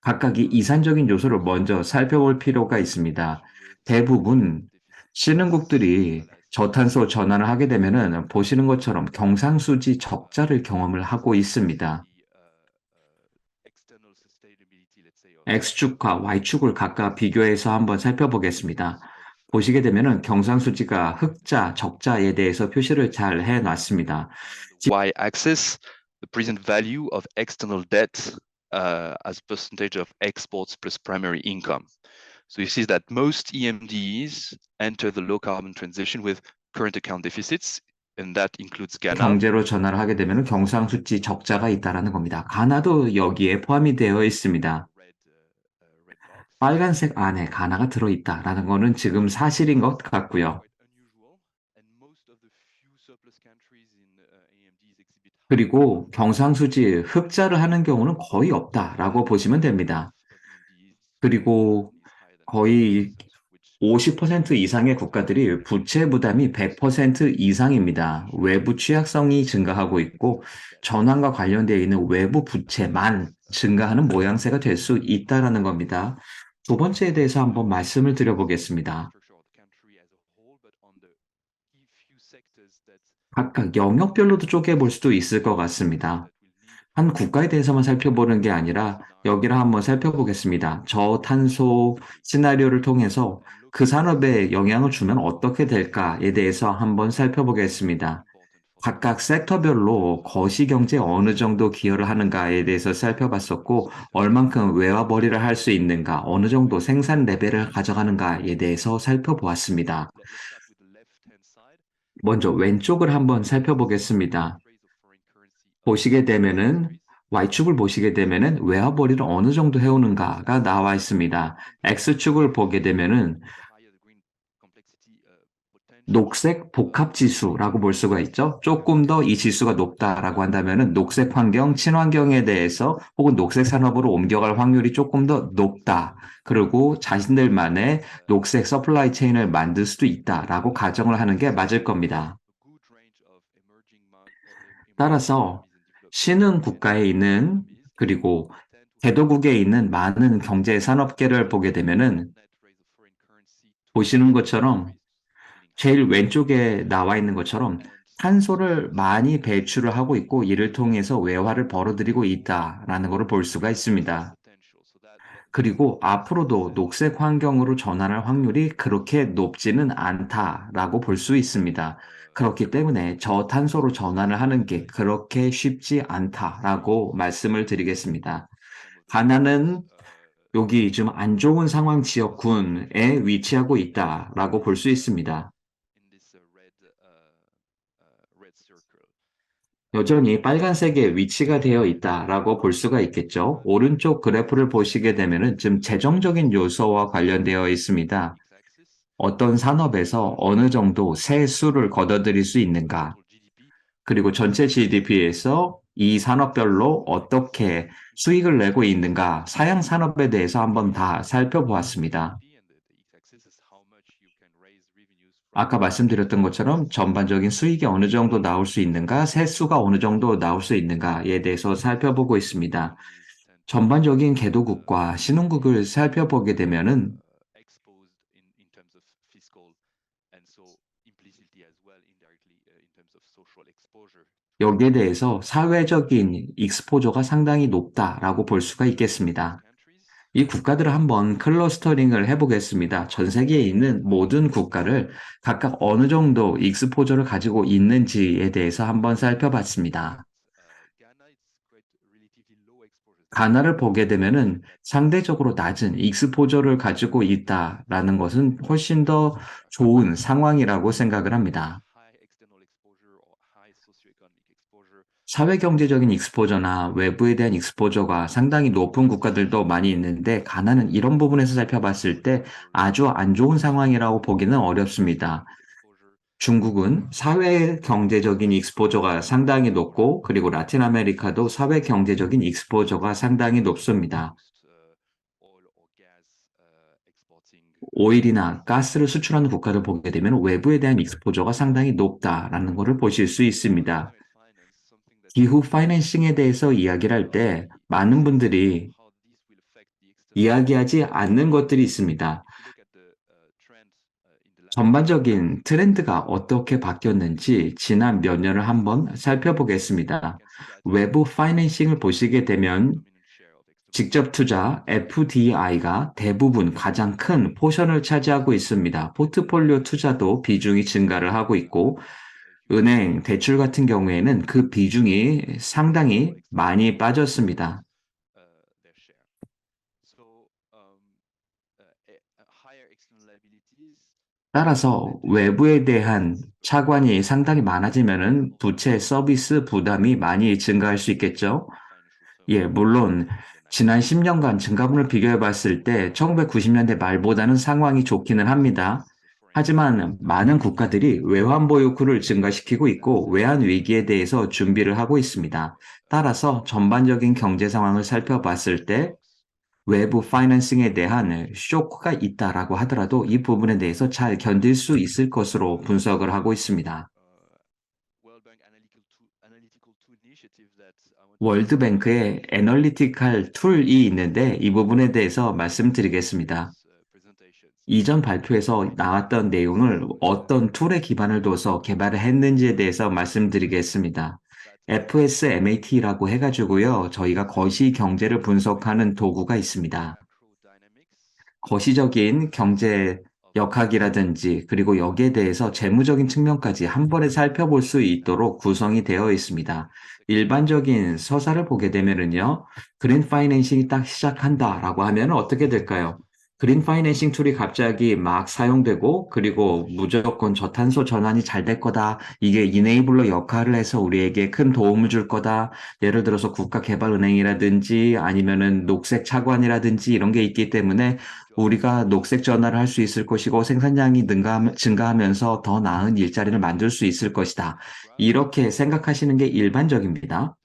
[SPEAKER 9] 각각이 이산적인 요소를 먼저 살펴볼 필요가 있습니다. 대부분 신흥국들이 저탄소 전환을 하게 되면은 보시는 것처럼 경상수지 적자를 경험을 하고 있습니다. X축과 Y축을 각각 비교해서 한번 살펴보겠습니다. 보시게 되면은 경상수지가 흑자, 적자에 대해서 표시를 잘 해놨습니다.
[SPEAKER 8] Y-axis, the present value of external debt as percentage of exports plus primary income. So you see that most EMDs enter the low carbon transition with current account deficits, and that includes Ghana.
[SPEAKER 9] 경제로 전환을 하게 되면 경상수지 적자가 있다라는 겁니다. 가나도 여기에 포함이 되어 있습니다. 빨간색 안에 가나가 들어있다라는 거는 지금 사실인 것 같고요. 그리고 경상수지 흑자를 하는 경우는 거의 없다라고 보시면 됩니다. 그리고 거의 50% 이상의 국가들이 부채 부담이 100% 이상입니다. 외부 취약성이 증가하고 있고 전환과 관련되어 있는 외부 부채만 증가하는 모양새가 될 수 있다는 겁니다. 두 번째에 대해서 한번 말씀을 드려보겠습니다. 각각 영역별로도 쪼개볼 수도 있을 것 같습니다. 한 국가에 대해서만 살펴보는 게 아니라 여기를 한번 살펴보겠습니다. 저탄소 시나리오를 통해서 그 산업에 영향을 주면 어떻게 될까에 대해서 한번 살펴보겠습니다. 각각 섹터별로 거시경제에 어느 정도 기여를 하는가에 대해서 살펴봤었고, 얼만큼 외화벌이를 할 수 있는가, 어느 정도 생산 레벨을 가져가는가에 대해서 살펴보았습니다. 먼저 왼쪽을 한번 살펴보겠습니다. 보시게 되면은 Y축을 보시게 되면은 외화벌이를 어느 정도 해오는가가 나와 있습니다. X축을 보게 되면은 녹색 복합 지수라고 볼 수가 있죠. 조금 더 이 지수가 높다라고 한다면은 녹색 환경, 친환경에 대해서 혹은 녹색 산업으로 옮겨갈 확률이 조금 더 높다. 그리고 자신들만의 녹색 서플라이 체인을 만들 수도 있다라고 가정을 하는 게 맞을 겁니다. 따라서 신흥 국가에 있는 그리고 개도국에 있는 많은 경제 산업계를 보게 되면은 보시는 것처럼 제일 왼쪽에 나와 있는 것처럼 탄소를 많이 배출을 하고 있고 이를 통해서 외화를 벌어들이고 있다라는 것을 볼 수가 있습니다. 그리고 앞으로도 녹색 환경으로 전환할 확률이 그렇게 높지는 않다라고 볼 수 있습니다. 그렇기 때문에 저탄소로 전환을 하는 게 그렇게 쉽지 않다라고 말씀을 드리겠습니다. 가나는 여기 좀 안 좋은 상황 지역군에 위치하고 있다라고 볼 수 있습니다. 여전히 빨간색에 위치가 되어 있다라고 볼 수가 있겠죠. 오른쪽 그래프를 보시게 되면은 좀 재정적인 요소와 관련되어 있습니다. 어떤 산업에서 어느 정도 세수를 걷어들일 수 있는가, 그리고 전체 GDP에서 이 산업별로 어떻게 수익을 내고 있는가, 사양 산업에 대해서 한번 다 살펴보았습니다. 아까 말씀드렸던 것처럼 전반적인 수익이 어느 정도 나올 수 있는가, 세수가 어느 정도 나올 수 있는가에 대해서 살펴보고 있습니다. 전반적인 개도국과 신흥국을 살펴보게 되면은 여기에 대해서 사회적인 익스포저가 상당히 높다라고 볼 수가 있겠습니다. 이 국가들을 한번 클러스터링을 해보겠습니다. 전 세계에 있는 모든 국가를 각각 어느 정도 익스포저를 가지고 있는지에 대해서 한번 살펴봤습니다. 가나를 보게 되면은 상대적으로 낮은 익스포저를 가지고 있다라는 것은 훨씬 더 좋은 상황이라고 생각을 합니다. 사회경제적인 익스포저나 외부에 대한 익스포저가 상당히 높은 국가들도 많이 있는데 가나는 이런 부분에서 살펴봤을 때 아주 안 좋은 상황이라고 보기는 어렵습니다. 중국은 사회경제적인 익스포저가 상당히 높고 그리고 라틴 아메리카도 사회경제적인 익스포저가 상당히 높습니다. 오일이나 가스를 수출하는 국가를 보게 되면 외부에 대한 익스포저가 상당히 높다라는 것을 보실 수 있습니다. 기후 파이낸싱에 대해서 이야기를 할 때 많은 분들이 이야기하지 않는 것들이 있습니다. 전반적인 트렌드가 어떻게 바뀌었는지 지난 몇 년을 한번 살펴보겠습니다. 외부 파이낸싱을 보시게 되면 직접 투자 FDI가 대부분 가장 큰 포션을 차지하고 있습니다. 포트폴리오 투자도 비중이 증가를 하고 있고 은행 대출 같은 경우에는 그 비중이 상당히 많이 빠졌습니다. 따라서 외부에 대한 차관이 상당히 많아지면은 부채 서비스 부담이 많이 증가할 수 있겠죠. 예, 물론 지난 10년간 증가분을 비교해 봤을 때 1990년대 말보다는 상황이 좋기는 합니다. 하지만 많은 국가들이 외환 보유고를 증가시키고 있고 외환 위기에 대해서 준비를 하고 있습니다. 따라서 전반적인 경제 상황을 살펴봤을 때 외부 파이낸싱에 대한 쇼크가 있다라고 하더라도 이 부분에 대해서 잘 견딜 수 있을 것으로 분석을 하고 있습니다. 월드뱅크의 애널리티컬 툴이 있는데 이 부분에 대해서 말씀드리겠습니다. 이전 발표에서 나왔던 내용을 어떤 툴에 기반을 둬서 개발을 했는지에 대해서 말씀드리겠습니다. FSMAT라고 해가지고요. 저희가 거시 경제를 분석하는 도구가 있습니다. 거시적인 경제 역학이라든지 그리고 여기에 대해서 재무적인 측면까지 한 번에 살펴볼 수 있도록 구성이 되어 있습니다. 일반적인 서사를 보게 되면은요, 그린 파이낸싱이 딱 시작한다라고 하면 어떻게 될까요? 그린 파이낸싱 툴이 갑자기 막 사용되고 그리고 무조건 저탄소 전환이 잘 될 거다. 이게 이네이블러 역할을 해서 우리에게 큰 도움을 줄 거다. 예를 들어서 국가개발은행이라든지 아니면은 녹색 차관이라든지 이런 게 있기 때문에 우리가 녹색 전환을 할 수 있을 것이고 생산량이 증가하면서 더 나은 일자리를 만들 수 있을 것이다. 이렇게 생각하시는 게 일반적입니다.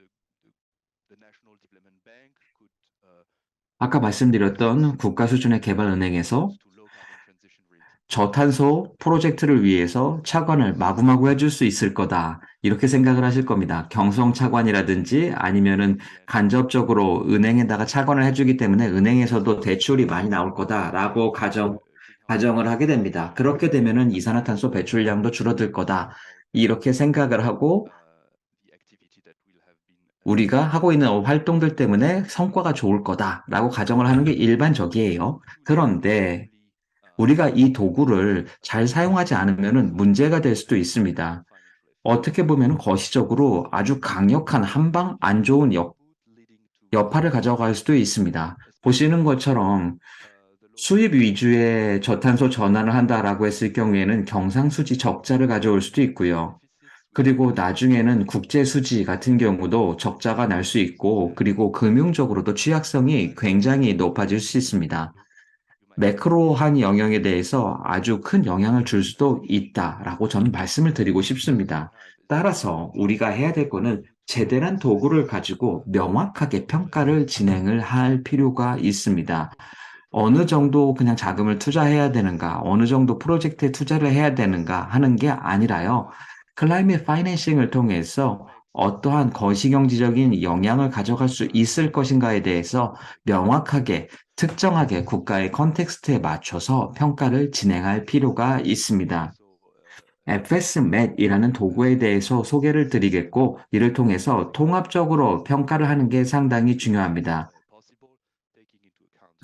[SPEAKER 9] 아까 말씀드렸던 국가 수준의 개발은행에서 저탄소 프로젝트를 위해서 차관을 마구마구 해줄 수 있을 거다. 이렇게 생각을 하실 겁니다. 경성 차관이라든지 아니면은 간접적으로 은행에다가 차관을 해주기 때문에 은행에서도 대출이 많이 나올 거다라고 가정을 하게 됩니다. 그렇게 되면은 이산화탄소 배출량도 줄어들 거다. 이렇게 생각을 하고 우리가 하고 있는 활동들 때문에 성과가 좋을 거다라고 가정을 하는 게 일반적이에요. 그런데 우리가 이 도구를 잘 사용하지 않으면 문제가 될 수도 있습니다. 어떻게 보면 거시적으로 아주 강력한 한방 안 좋은 여파를 가져갈 수도 있습니다. 보시는 것처럼 수입 위주의 저탄소 전환을 한다라고 했을 경우에는 경상수지 적자를 가져올 수도 있고요. 그리고 나중에는 국제수지 같은 경우도 적자가 날 수 있고, 그리고 금융적으로도 취약성이 굉장히 높아질 수 있습니다. 매크로한 영역에 대해서 아주 큰 영향을 줄 수도 있다라고 저는 말씀을 드리고 싶습니다. 따라서 우리가 해야 될 거는 제대로한 도구를 가지고 명확하게 평가를 진행을 할 필요가 있습니다. 어느 정도 그냥 자금을 투자해야 되는가, 어느 정도 프로젝트에 투자를 해야 되는가 하는 게 아니라요. 클라이밋 파이낸싱을 통해서 어떠한 거시경제적인 영향을 가져갈 수 있을 것인가에 대해서 명확하게 특정하게 국가의 컨텍스트에 맞춰서 평가를 진행할 필요가 있습니다. FSMAT이라는 도구에 대해서 소개를 드리겠고, 이를 통해서 통합적으로 평가를 하는 게 상당히 중요합니다.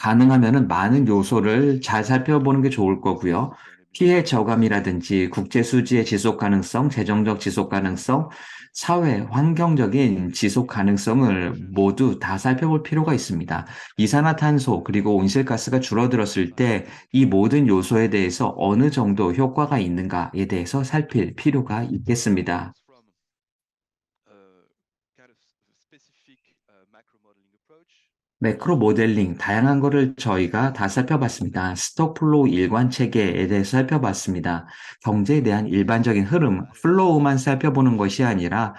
[SPEAKER 9] 가능하면 많은 요소를 잘 살펴보는 게 좋을 거고요. 피해 저감이라든지 국제 수지의 지속 가능성, 재정적 지속 가능성, 사회 환경적인 지속 가능성을 모두 다 살펴볼 필요가 있습니다. 이산화탄소 그리고 온실가스가 줄어들었을 때 이 모든 요소에 대해서 어느 정도 효과가 있는가에 대해서 살필 필요가 있겠습니다. 매크로 모델링, 다양한 거를 저희가 다 살펴봤습니다. 스톡플로우 일관 체계에 대해서 살펴봤습니다. 경제에 대한 일반적인 흐름, 플로우만 살펴보는 것이 아니라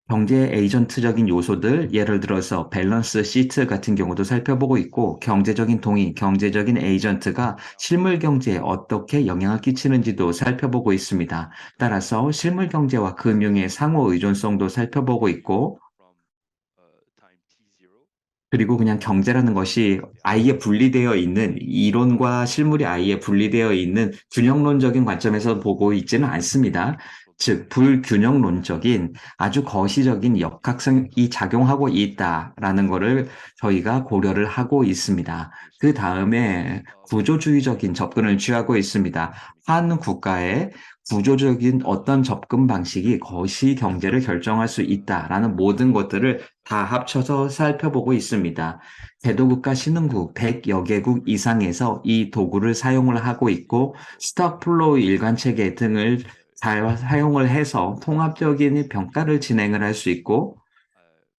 [SPEAKER 9] 경제 에이전트적인 요소들, 예를 들어서 밸런스 시트 같은 경우도 살펴보고 있고, 경제적인 동의, 경제적인 에이전트가 실물 경제에 어떻게 영향을 끼치는지도 살펴보고 있습니다. 따라서 실물 경제와 금융의 상호 의존성도 살펴보고 있고, 그리고 그냥 경제라는 것이 아예 분리되어 있는, 이론과 실물이 아예 분리되어 있는 균형론적인 관점에서 보고 있지는 않습니다. 즉, 불균형론적인 아주 거시적인 역학성이 작용하고 있다라는 것을 저희가 고려를 하고 있습니다. 그 다음에 구조주의적인 접근을 취하고 있습니다. 한 국가의 구조적인 어떤 접근 방식이 거시 경제를 결정할 수 있다라는 모든 것들을 다 합쳐서 살펴보고 있습니다. 개도국가 신흥국 100여 개국 이상에서 이 도구를 사용을 하고 있고, 스톡 플로우 일관 체계 등을 잘 사용을 해서 통합적인 평가를 진행을 할 수 있고,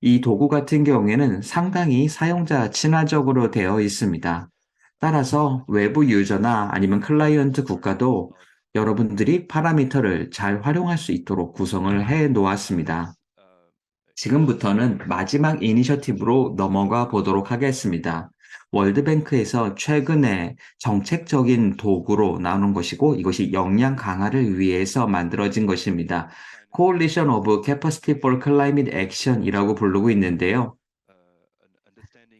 [SPEAKER 9] 이 도구 같은 경우에는 상당히 사용자 친화적으로 되어 있습니다. 따라서 외부 유저나 아니면 클라이언트 국가도 여러분들이 파라미터를 잘 활용할 수 있도록 구성을 해 놓았습니다. 지금부터는 마지막 이니셔티브로 넘어가 보도록 하겠습니다. 월드뱅크에서 최근에 정책적인 도구로 나오는 것이고, 이것이 역량 강화를 위해서 만들어진 것입니다. Coalition of Capacity for Climate Action이라고 부르고 있는데요.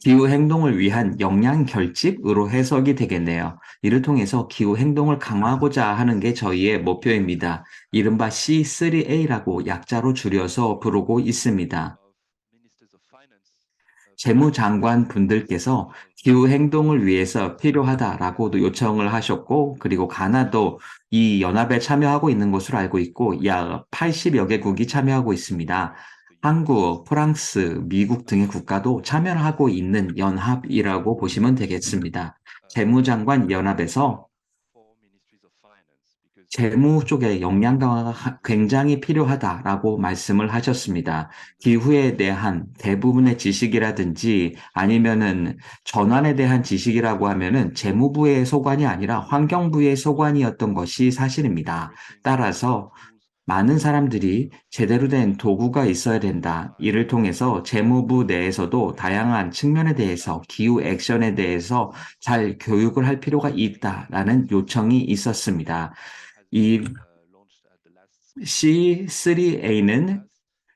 [SPEAKER 9] 기후 행동을 위한 역량 결집으로 해석이 되겠네요. 이를 통해서 기후 행동을 강화하고자 하는 게 저희의 목표입니다. 이른바 C3A라고 약자로 줄여서 부르고 있습니다. 재무장관 분들께서 기후 행동을 위해서 필요하다라고도 요청을 하셨고, 그리고 가나도 이 연합에 참여하고 있는 것으로 알고 있고, 약 80여 개국이 참여하고 있습니다. 한국, 프랑스, 미국 등의 국가도 참여하고 있는 연합이라고 보시면 되겠습니다. 재무장관 연합에서 재무 쪽에 역량 강화가 굉장히 필요하다라고 말씀을 하셨습니다. 기후에 대한 대부분의 지식이라든지 아니면은 전환에 대한 지식이라고 하면은 재무부의 소관이 아니라 환경부의 소관이었던 것이 사실입니다. 따라서 많은 사람들이 제대로 된 도구가 있어야 된다. 이를 통해서 재무부 내에서도 다양한 측면에 대해서 기후 액션에 대해서 잘 교육을 할 필요가 있다라는 요청이 있었습니다. 이 C3A는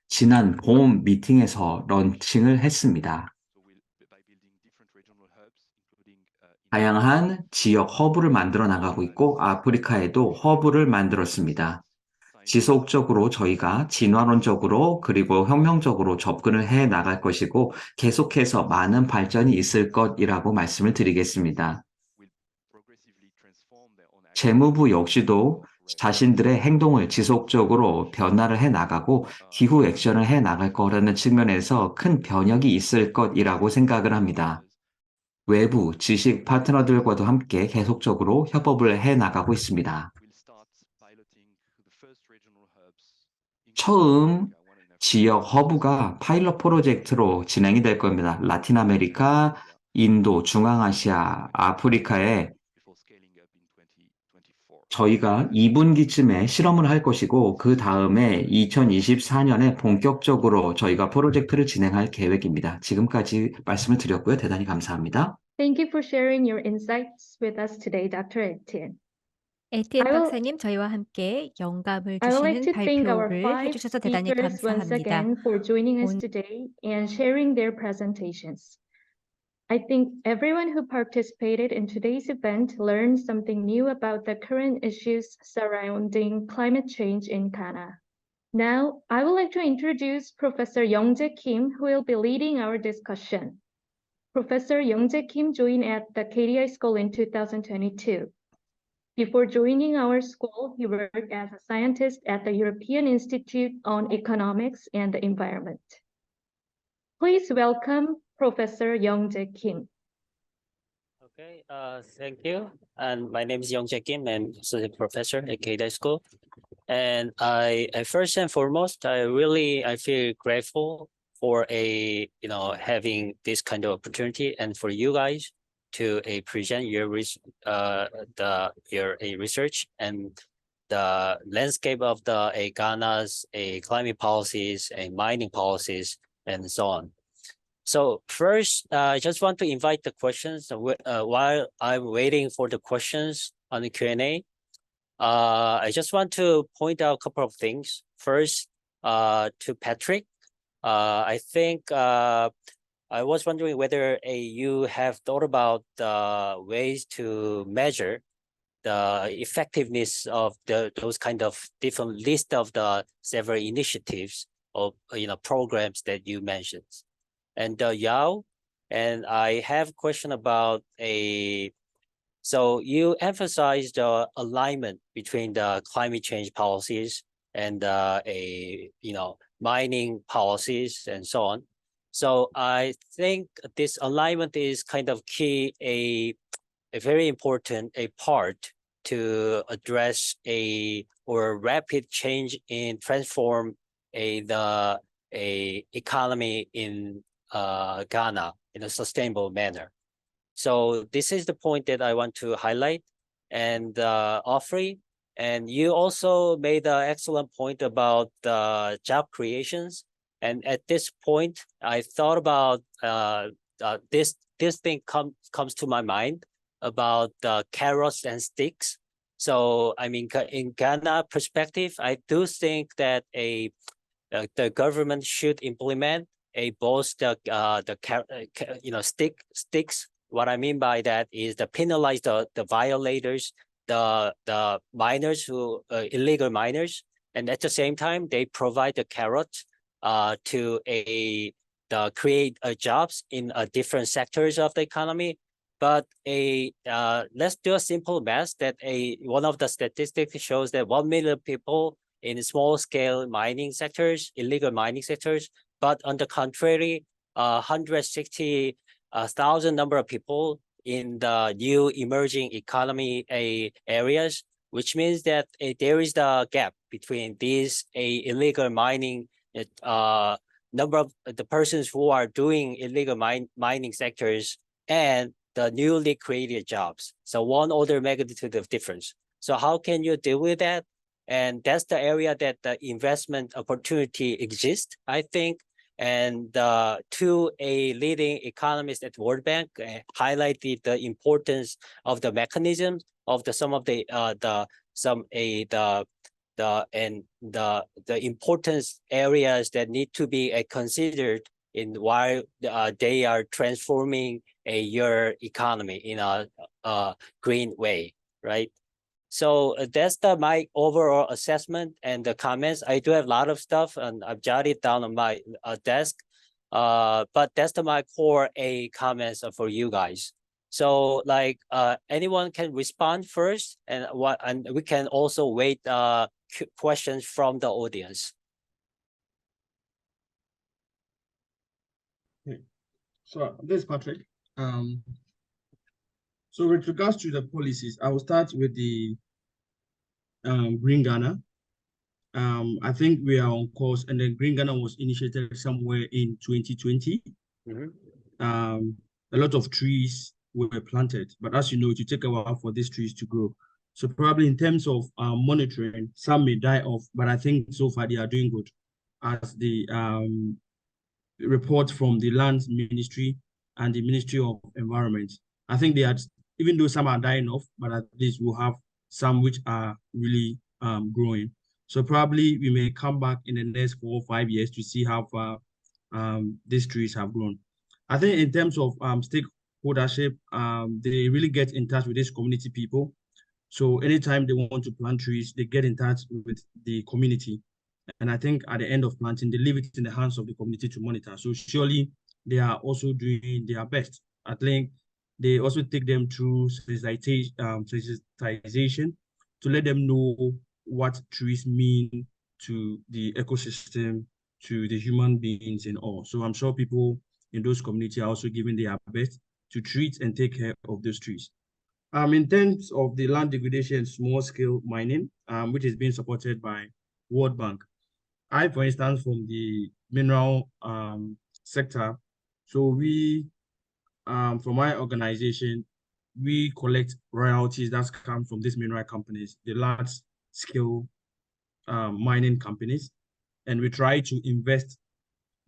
[SPEAKER 9] 지난 봄 미팅에서 런칭을 했습니다. 다양한 지역 허브를 만들어 나가고 있고 아프리카에도 허브를 만들었습니다. 지속적으로 저희가 진화론적으로 그리고 혁명적으로 접근을 해 나갈 것이고 계속해서 많은 발전이 있을 것이라고 말씀을 드리겠습니다. 재무부 역시도 자신들의 행동을 지속적으로 변화를 해 나가고 기후 액션을 해 나갈 거라는 측면에서 큰 변혁이 있을 것이라고 생각을 합니다. 외부 지식 파트너들과도 함께 계속적으로 협업을 해 나가고 있습니다. 처음 지역 허브가 파일럿 프로젝트로 진행이 될 겁니다. 라틴 아메리카, 인도, 중앙아시아, 아프리카에 저희가 2분기쯤에 실험을 할 것이고 그 다음에 2024년에 본격적으로 저희가 프로젝트를 진행할 계획입니다. 지금까지 말씀을 드렸고요. 대단히 감사합니다.
[SPEAKER 1] Thank you for sharing your insights with us today, Dr. Etienne.
[SPEAKER 4] 에티엔
[SPEAKER 1] I will-
[SPEAKER 4] 박사님, 저희와 함께 영감을
[SPEAKER 1] I would like
[SPEAKER 4] 주시는
[SPEAKER 1] to thank our
[SPEAKER 4] 발표를
[SPEAKER 1] five
[SPEAKER 4] 해주셔서 대단히
[SPEAKER 1] speakers once
[SPEAKER 4] 감사합니다.
[SPEAKER 1] again for joining us
[SPEAKER 4] 온-
[SPEAKER 1] today and sharing their presentations. I think everyone who participated in today's event learned something new about the current issues surrounding climate change in Ghana. Now, I would like to introduce Professor Youngjae Kim, who will be leading our discussion. Professor Youngjae Kim joined at the KDI School in 2022. Before joining our school, he worked as a scientist at the European Institute on Economics and the Environment. Please welcome Professor Youngjae Kim.
[SPEAKER 10] Okay, thank you. And my name is Youngjae Kim, and associate professor at KDI School. And I first and foremost, I feel grateful for having this kind of opportunity and for you guys to present your research and the landscape of the Ghana's climate policies and mining policies and so on. So first, I just want to invite the questions while I'm waiting for the questions on the Q&A. I just want to point out a couple of things. First, to Patrick, I think I was wondering whether you have thought about the ways to measure the effectiveness of those kind of different list of the several initiatives of programs that you mentioned. And Yao, and I have a question about so you emphasized the alignment between the climate change policies and mining policies and so on. So I think this alignment is kind of key, a very important part to address or rapid change in transform the economy in Ghana in a sustainable manner. So this is the point that I want to highlight. And Offrey, and you also made an excellent point about job creations. And at this point, I thought about this thing comes to my mind about carrots and sticks. So I mean, in Ghana perspective, I do think that the government should implement both sticks. What I mean by that is to penalize the violators, the miners who illegal miners, and at the same time they provide the carrot to create jobs in different sectors of the economy. But let's do a simple math that one of the statistics shows that 1 million people in small scale mining sectors, illegal mining sectors, but on the contrary, 160,000 number of people in the new emerging economy areas, which means that there is the gap between these illegal mining number of the persons who are doing illegal mining sectors and the newly created jobs. So one order of magnitude of difference. So how can you deal with that? And that's the area that the investment opportunity exists, I think. And two leading economists at World Bank highlighted the importance of the mechanism of the importance areas that need to be considered in while they are transforming your economy in a green way, right? So that's my overall assessment and the comments. I do have a lot of stuff and I've jotted down on my desk, but that's my core comments for you guys. So like anyone can respond first, and we can also wait questions from the audience.
[SPEAKER 3] Okay. So this is Patrick. So with regards to the policies, I will start with the Green Ghana. I think we are on course, and the Green Ghana was initiated somewhere in 2020. A lot of trees were planted, but as you know, it will take a while for these trees to grow. So probably in terms of monitoring, some may die off, but I think so far they are doing good. As the report from the Land Ministry and the Ministry of Environment, I think they had, even though some are dying off, but at least we'll have some which are really growing. So probably we may come back in the next 4 or 5 years to see how far these trees have grown. I think in terms of stakeholdership, they really get in touch with these community people. So anytime they want to plant trees, they get in touch with the community. And I think at the end of planting, they leave it in the hands of the community to monitor. So surely they are also doing their best. I think they also take them through sensitization to let them know what trees mean to the ecosystem, to the human beings and all. So I'm sure people in those communities are also giving their best to treat and take care of those trees. In terms of the land degradation and small-scale mining, which is being supported by World Bank, I, for instance, from the mineral sector, so we, from my organization, we collect royalties that come from these mineral companies, the large-scale mining companies, and we try to invest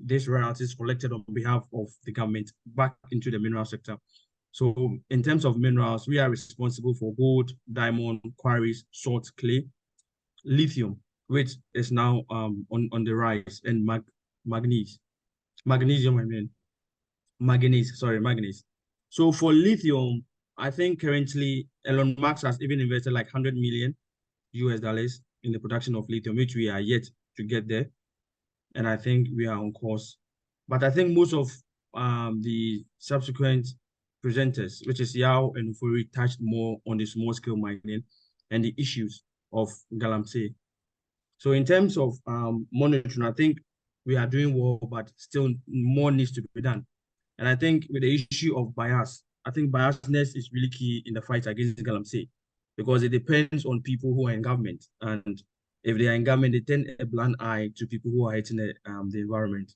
[SPEAKER 3] these royalties collected on behalf of the government back into the mineral sector. So in terms of minerals, we are responsible for gold, diamond, quarries, salt, clay, lithium, which is now on the rise, and manganese. So for lithium, I think currently Elon Musk has even invested like $100 million in the production of lithium, which we are yet to get there. And I think we are on course. But I think most of the subsequent presenters, which is Yao and Ufuri, touched more on the small scale mining and the issues of Galamsey. So in terms of monitoring, I think we are doing well, but still more needs to be done. And I think with the issue of bias, I think biasness is really key in the fight against Galamsey, because it depends on people who are in government. And if they are in government, they turn a blind eye to people who are hating the environment.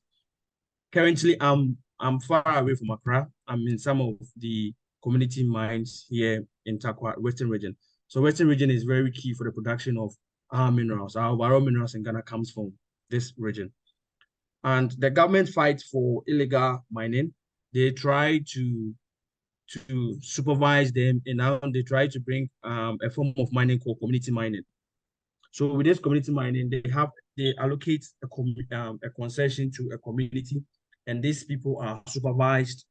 [SPEAKER 3] Currently, I'm far away from Accra. I'm in some of the community mines here in Tarkwa, Western Region. So Western Region is very key for the production of our minerals. Our overall minerals in Ghana comes from this region. And the government fights for illegal mining. They try to supervise them, and now they try to bring a form of mining called community mining. So with this community mining, they allocate a concession to a community, and these people are supervised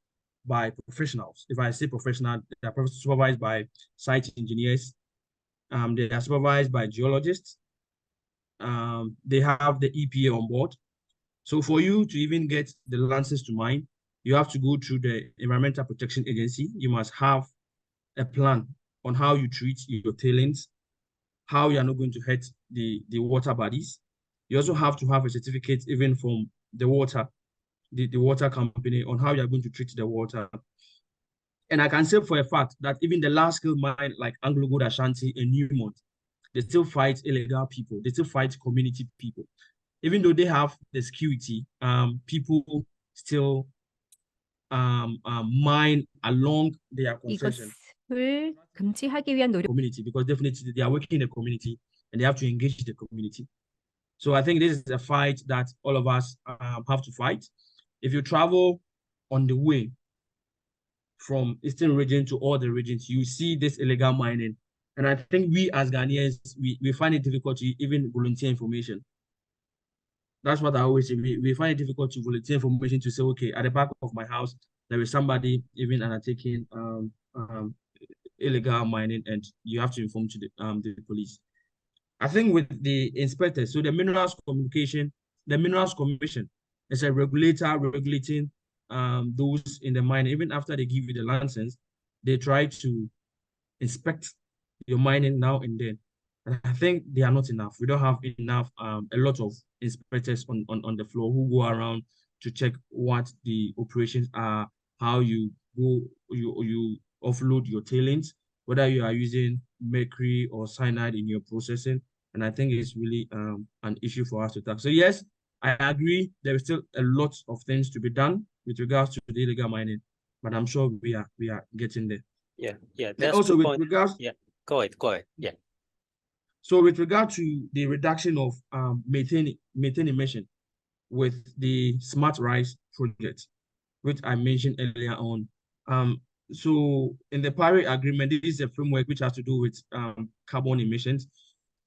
[SPEAKER 3] by professionals. If I say professional, they are supervised by site engineers. They are supervised by geologists. They have the EPA on board. So for you to even get the license to mine, you have to go through the Environmental Protection Agency. You must have a plan on how you treat your tailings, how you are not going to hurt the water bodies. You also have to have a certificate even from the water company on how you are going to treat the water. And I can say for a fact that even the large scale mine like Anglo Gold Ashanti and Newmont, they still fight illegal people. They still fight community people. Even though they have the security, people still mine along their concession.
[SPEAKER 4] 이것을 금지하기 위한 노력.
[SPEAKER 3] Community, because definitely they are working in the community and they have to engage the community. So I think this is a fight that all of us have to fight. If you travel on the way from Eastern region to all the regions, you see this illegal mining. And I think we as Ghanaians, we find it difficult to even volunteer information. That's what I always say. We find it difficult to volunteer information to say, okay, at the back of my house, there is somebody even undertaking illegal mining, and you have to inform to the police. I think with the inspectors, so the Minerals Commission is a regulator regulating those in the mine. Even after they give you the license, they try to inspect your mining now and then. And I think they are not enough. We don't have enough, a lot of inspectors on the floor who go around to check what the operations are, how you go, you offload your tailings, whether you are using mercury or cyanide in your processing. And I think it's really an issue for us to tackle. So yes, I agree. There is still a lot of things to be done with regards to the illegal mining, but I'm sure we are getting there.
[SPEAKER 10] Yeah.
[SPEAKER 3] And also with regards,
[SPEAKER 10] go ahead. Yeah.
[SPEAKER 3] So with regard to the reduction of methane emission with the Smart Rise project, which I mentioned earlier on, so in the Paris Agreement, this is a framework which has to do with carbon emissions,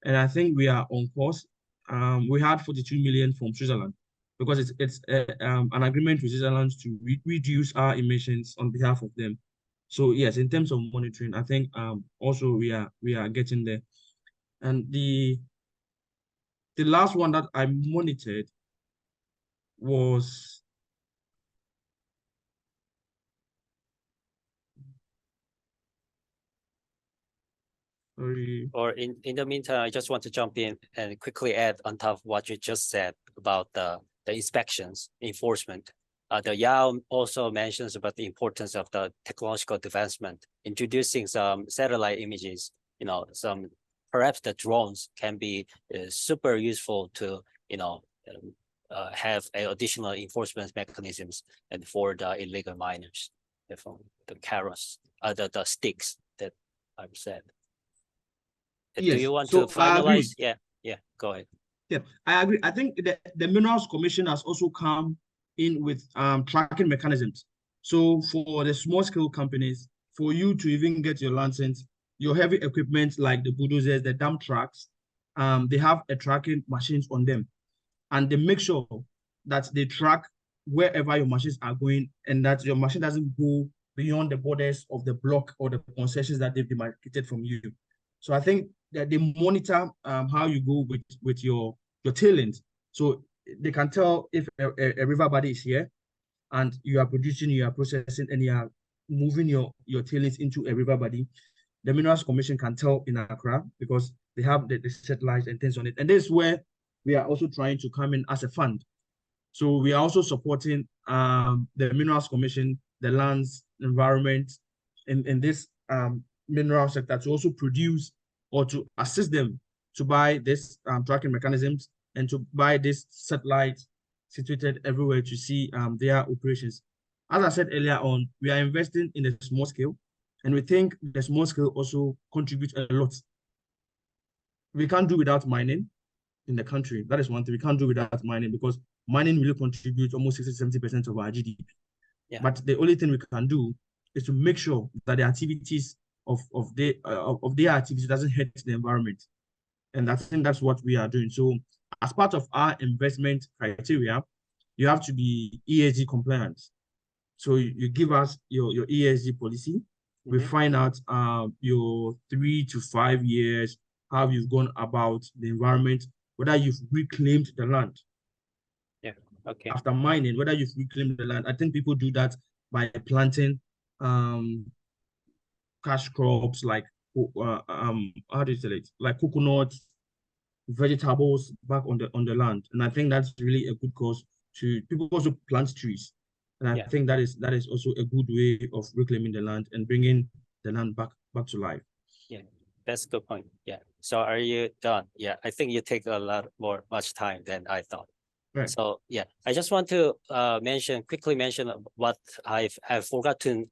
[SPEAKER 3] and I think we are on course. We had 42 million from Switzerland because it's an agreement with Switzerland to reduce our emissions on behalf of them. So yes, in terms of monitoring, I think also we are getting there. And the last one that I monitored was sorry.
[SPEAKER 10] Or in the meantime, I just want to jump in and quickly add on top of what you just said about the inspections, enforcement. The Yao also mentions about the importance of the technological advancement, introducing some satellite images, perhaps the drones can be super useful to, have additional enforcement mechanisms and for the illegal miners, the carrots, the sticks that I've said.
[SPEAKER 3] Yes.
[SPEAKER 10] Do you want
[SPEAKER 3] So
[SPEAKER 10] to finalize? Yeah, go ahead.
[SPEAKER 3] Yeah, I agree. I think the Minerals Commission has also come in with tracking mechanisms. So for the small scale companies, for you to even get your license, your heavy equipment like the bulldozers, the dump trucks, they have a tracking machines on them, and they make sure that they track wherever your machines are going and that your machine doesn't go beyond the borders of the block or the concessions that they've demarcated from you. So I think that they monitor how you go with your tailings. So they can tell if a river body is here and you are producing, you are processing, and you are moving your tailings into a river body. The Minerals Commission can tell in Accra because they have the satellites and things on it. And this is where we are also trying to come in as a fund. So we are also supporting the Minerals Commission, the lands, environment, in this mineral sector to also produce or to assist them to buy this tracking mechanisms and to buy this satellites situated everywhere to see their operations. As I said earlier on, we are investing in a small scale, and we think the small scale also contributes a lot. We can't do without mining in the country. That is one thing. We can't do without mining because mining really contributes almost 60–70% of our GDP.
[SPEAKER 10] Yeah.
[SPEAKER 3] But the only thing we can do is to make sure that the activities of their activities doesn't hurt the environment. And I think that's what we are doing. So as part of our investment criteria, you have to be ESG compliant. So you give us your ESG policy. We find out your 3 to 5 years, how you've gone about the environment, whether you've reclaimed the land.
[SPEAKER 10] Yeah. Okay.
[SPEAKER 3] After mining, whether you've reclaimed the land. I think people do that by planting cash crops like how do you say it? Like coconuts, vegetables back on the land. And I think that's really a good cause to people also plant trees. And I think that is also a good way of reclaiming the land and bringing the land back to life.
[SPEAKER 10] Yeah, that's a good point. Yeah. So are you done? Yeah, I think you take much time than I thought.
[SPEAKER 3] Right.
[SPEAKER 10] So yeah, I just want to quickly mention what I've forgotten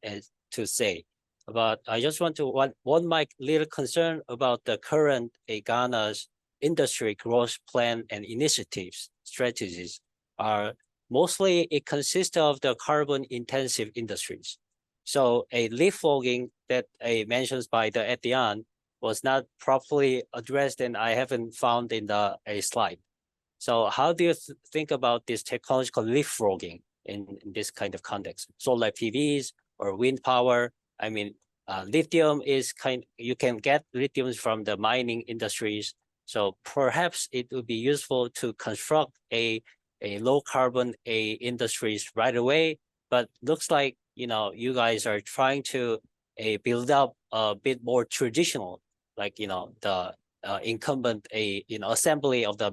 [SPEAKER 10] to say. But I just want to one my little concern about the current Ghana's industry growth plan and initiatives strategies are mostly it consists of the carbon intensive industries. So a leapfrogging that mentions by the Etienne was not properly addressed, and I haven't found in a slide. So how do you think about this technological leapfrogging in this kind of context? Solar PVs or wind power? I mean, lithium is you can get lithium from the mining industries. So perhaps it would be useful to construct a low carbon industries right away. But looks like you guys are trying to build up a bit more traditional, like the incumbent assembly of the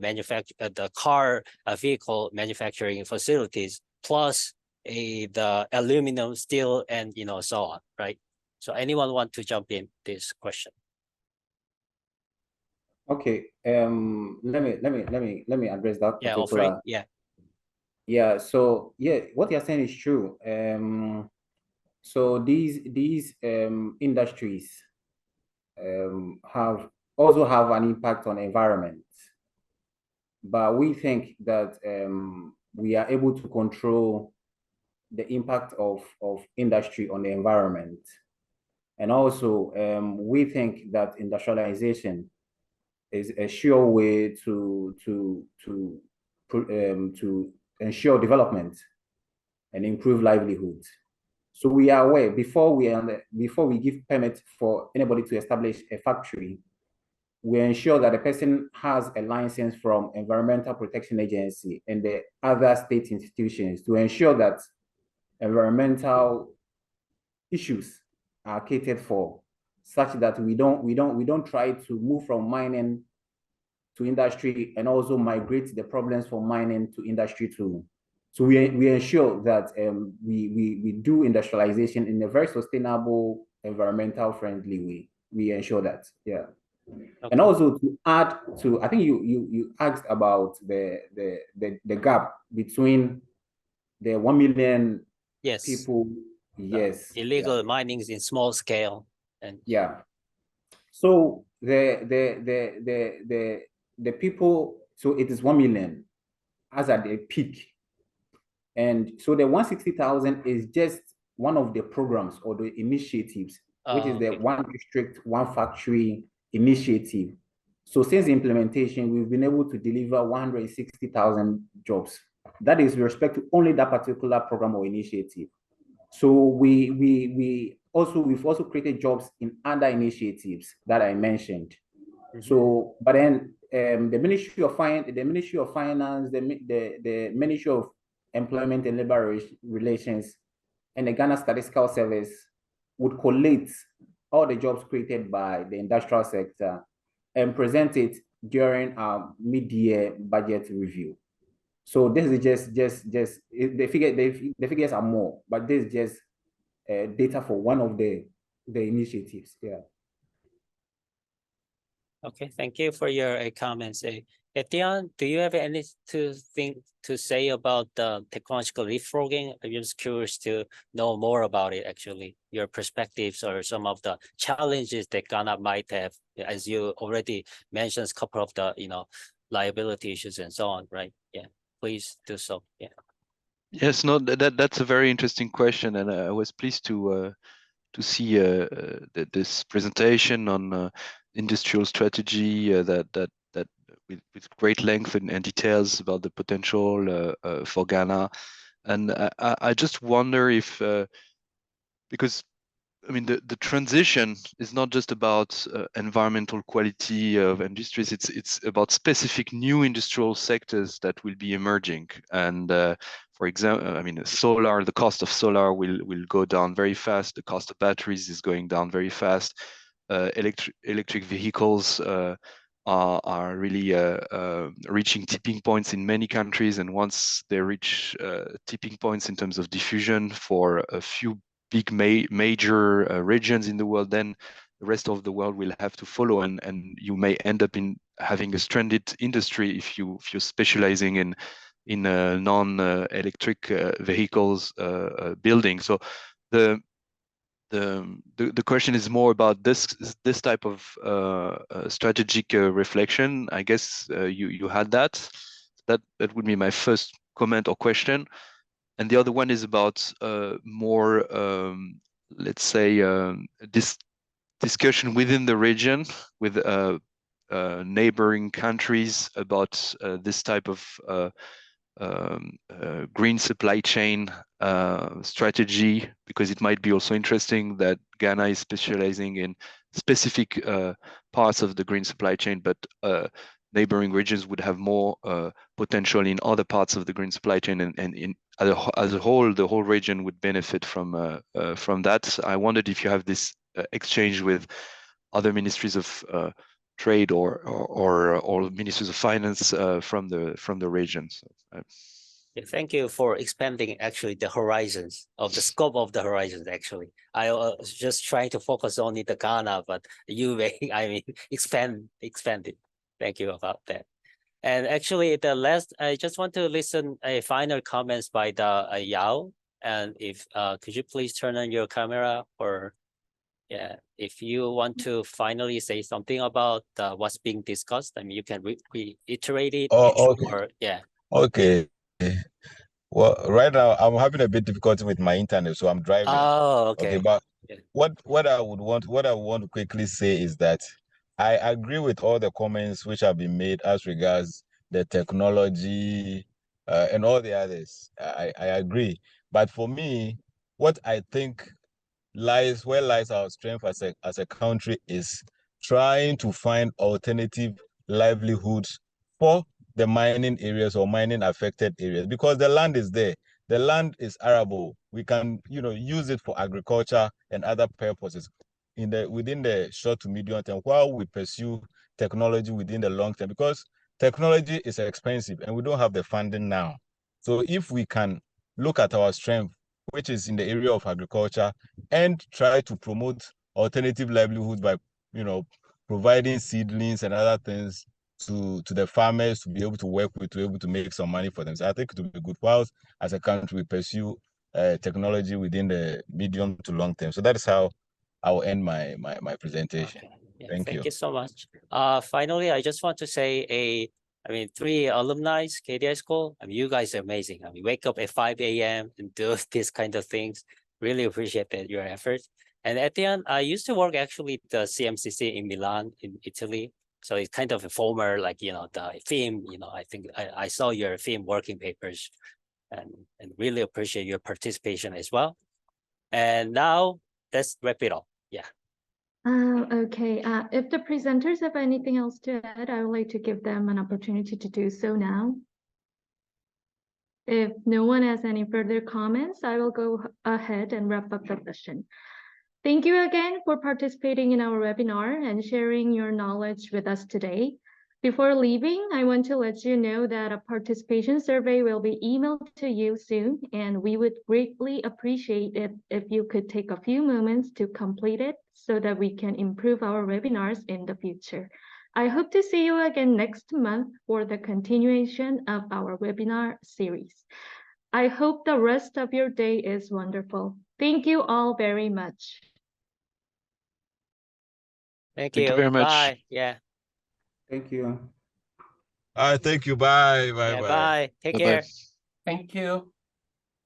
[SPEAKER 10] vehicle manufacturing facilities, plus the aluminum, steel, and so on, right? So anyone want to jump in this question?
[SPEAKER 6] Okay. Let me address that particular.
[SPEAKER 10] Yeah.
[SPEAKER 6] Yeah. So yeah, what you're saying is true. So these industries also have an impact on the environment, but we think that we are able to control the impact of industry on the environment. And also, we think that industrialization is a sure way to ensure development and improve livelihood. So we are aware before we give permit for anybody to establish a factory, we ensure that the person has a license from Environmental Protection Agency and the other state institutions to ensure that environmental issues are catered for, such that we don't try to move from mining to industry and also migrate the problems from mining to industry too. So we ensure that we do industrialization in a very sustainable, environmental friendly way. We ensure that, yeah. Okay. And also to add to, I think you asked about the gap between the 1 million people. Yes.
[SPEAKER 10] Illegal minings in small scale. And
[SPEAKER 6] yeah. So the people, so it is 1 million as at the peak. And so the 160,000 is just one of the programs or the initiatives, which is the One District, One Factory initiative. So since the implementation, we've been able to deliver 160,000 jobs. That is with respect to only that particular program or initiative. So we've also created jobs in other initiatives that I mentioned. Mm-hmm. So, but then the Ministry of Finance, the Ministry of Employment and Labor Relations, and the Ghana Statistical Service would collate all the jobs created by the industrial sector and present it during our mid-year budget review. So this is just the figures are more, but this is just data for one of the initiatives. Yeah.
[SPEAKER 10] Okay, thank you for your comments. Etienne, do you have anything to say about the technological leapfrogging? I'm just curious to know more about it, actually, your perspectives or some of the challenges that Ghana might have, as you already mentioned, a couple of the liability issues and so on, right? Yeah, please do so. Yeah.
[SPEAKER 8] Yes, no, that's a very interesting question, and I was pleased to see this presentation on industrial strategy that with great length and details about the potential for Ghana. And I just wonder if, because I mean, the transition is not just about environmental quality of industries. It's about specific new industrial sectors that will be emerging. And for example, I mean, solar. The cost of solar will go down very fast. The cost of batteries is going down very fast. Electric vehicles are really reaching tipping points in many countries. And once they reach tipping points in terms of diffusion for a few big major regions in the world, then the rest of the world will have to follow, and you may end up in having a stranded industry if you're specializing in non-electric vehicles building. So the question is more about this type of strategic reflection. I guess you had that. That would be my first comment or question. And the other one is about more, let's say, this discussion within the region with neighboring countries about this type of green supply chain strategy, because it might be also interesting that Ghana is specializing in specific parts of the green supply chain, but neighboring regions would have more potential in other parts of the green supply chain, and as a whole, the whole region would benefit from that. I wondered if you have this exchange with other ministries of trade or ministries of finance from the region. So,
[SPEAKER 10] Yeah, thank you for expanding actually the horizons of the scope of the horizons. Actually, I was just trying to focus only the Ghana, but you may, I mean, expand it. Thank you about that. And actually, the last, I just want to listen a final comments by the Yao. And if could you please turn on your camera, or yeah, if you want to finally say something about what's being discussed, I mean, you can reiterate it.
[SPEAKER 5] Oh, okay.
[SPEAKER 10] Or yeah.
[SPEAKER 5] Okay. Well, right now I'm having a bit difficulty with my internet, so I'm driving.
[SPEAKER 10] Oh, okay.
[SPEAKER 5] But
[SPEAKER 10] Yeah.
[SPEAKER 5] what I want to quickly say is that I agree with all the comments which have been made as regards the technology and all the others. I agree. But for me, what I think lies our strength as a country is trying to find alternative livelihoods for the mining areas or mining affected areas, because the land is there. The land is arable. We can, use it for agriculture and other purposes within the short to medium term, while we pursue technology within the long term, because technology is expensive and we don't have the funding now. So if we can look at our strength, which is in the area of agriculture, and try to promote alternative livelihoods by, providing seedlings and other things to the farmers to be able to work with, to be able to make some money for them. So I think it will be good whilst as a country we pursue technology within the medium to long term. So that is how I will end my presentation.
[SPEAKER 10] Okay. Yeah,
[SPEAKER 5] Thank you.
[SPEAKER 10] you so much. Finally, I just want to say 3 alumni, KDI School. I mean, you guys are amazing. I mean, wake up at 5 a.m. and do this kind of things. Really appreciate your efforts. And at the end, I used to work actually at the CMCC in Milan, in Italy. So it's kind of a former, the film, I think I saw your film working papers and really appreciate your participation as well. And now let's wrap it up. Yeah.
[SPEAKER 1] Okay. If the presenters have anything else to add, I would like to give them an opportunity to do so now. If no one has any further comments, I will go ahead and wrap up the session. Thank you again for participating in our webinar and sharing your knowledge with us today. Before leaving, I want to let you know that a participation survey will be emailed to you soon, and we would greatly appreciate it if you could take a few moments to complete it so that we can improve our webinars in the future. I hope to see you again next month for the continuation of our webinar series. I hope the rest of your day is wonderful. Thank you all very much.
[SPEAKER 10] Thank
[SPEAKER 8] Thank
[SPEAKER 10] you.
[SPEAKER 8] you very much.
[SPEAKER 10] Bye. Yeah.
[SPEAKER 6] Thank you.
[SPEAKER 5] All right, thank you. Bye. Bye.
[SPEAKER 10] Yeah.
[SPEAKER 5] Bye.
[SPEAKER 10] Bye. Take
[SPEAKER 8] Bye-bye.
[SPEAKER 10] care.
[SPEAKER 2] Thank you.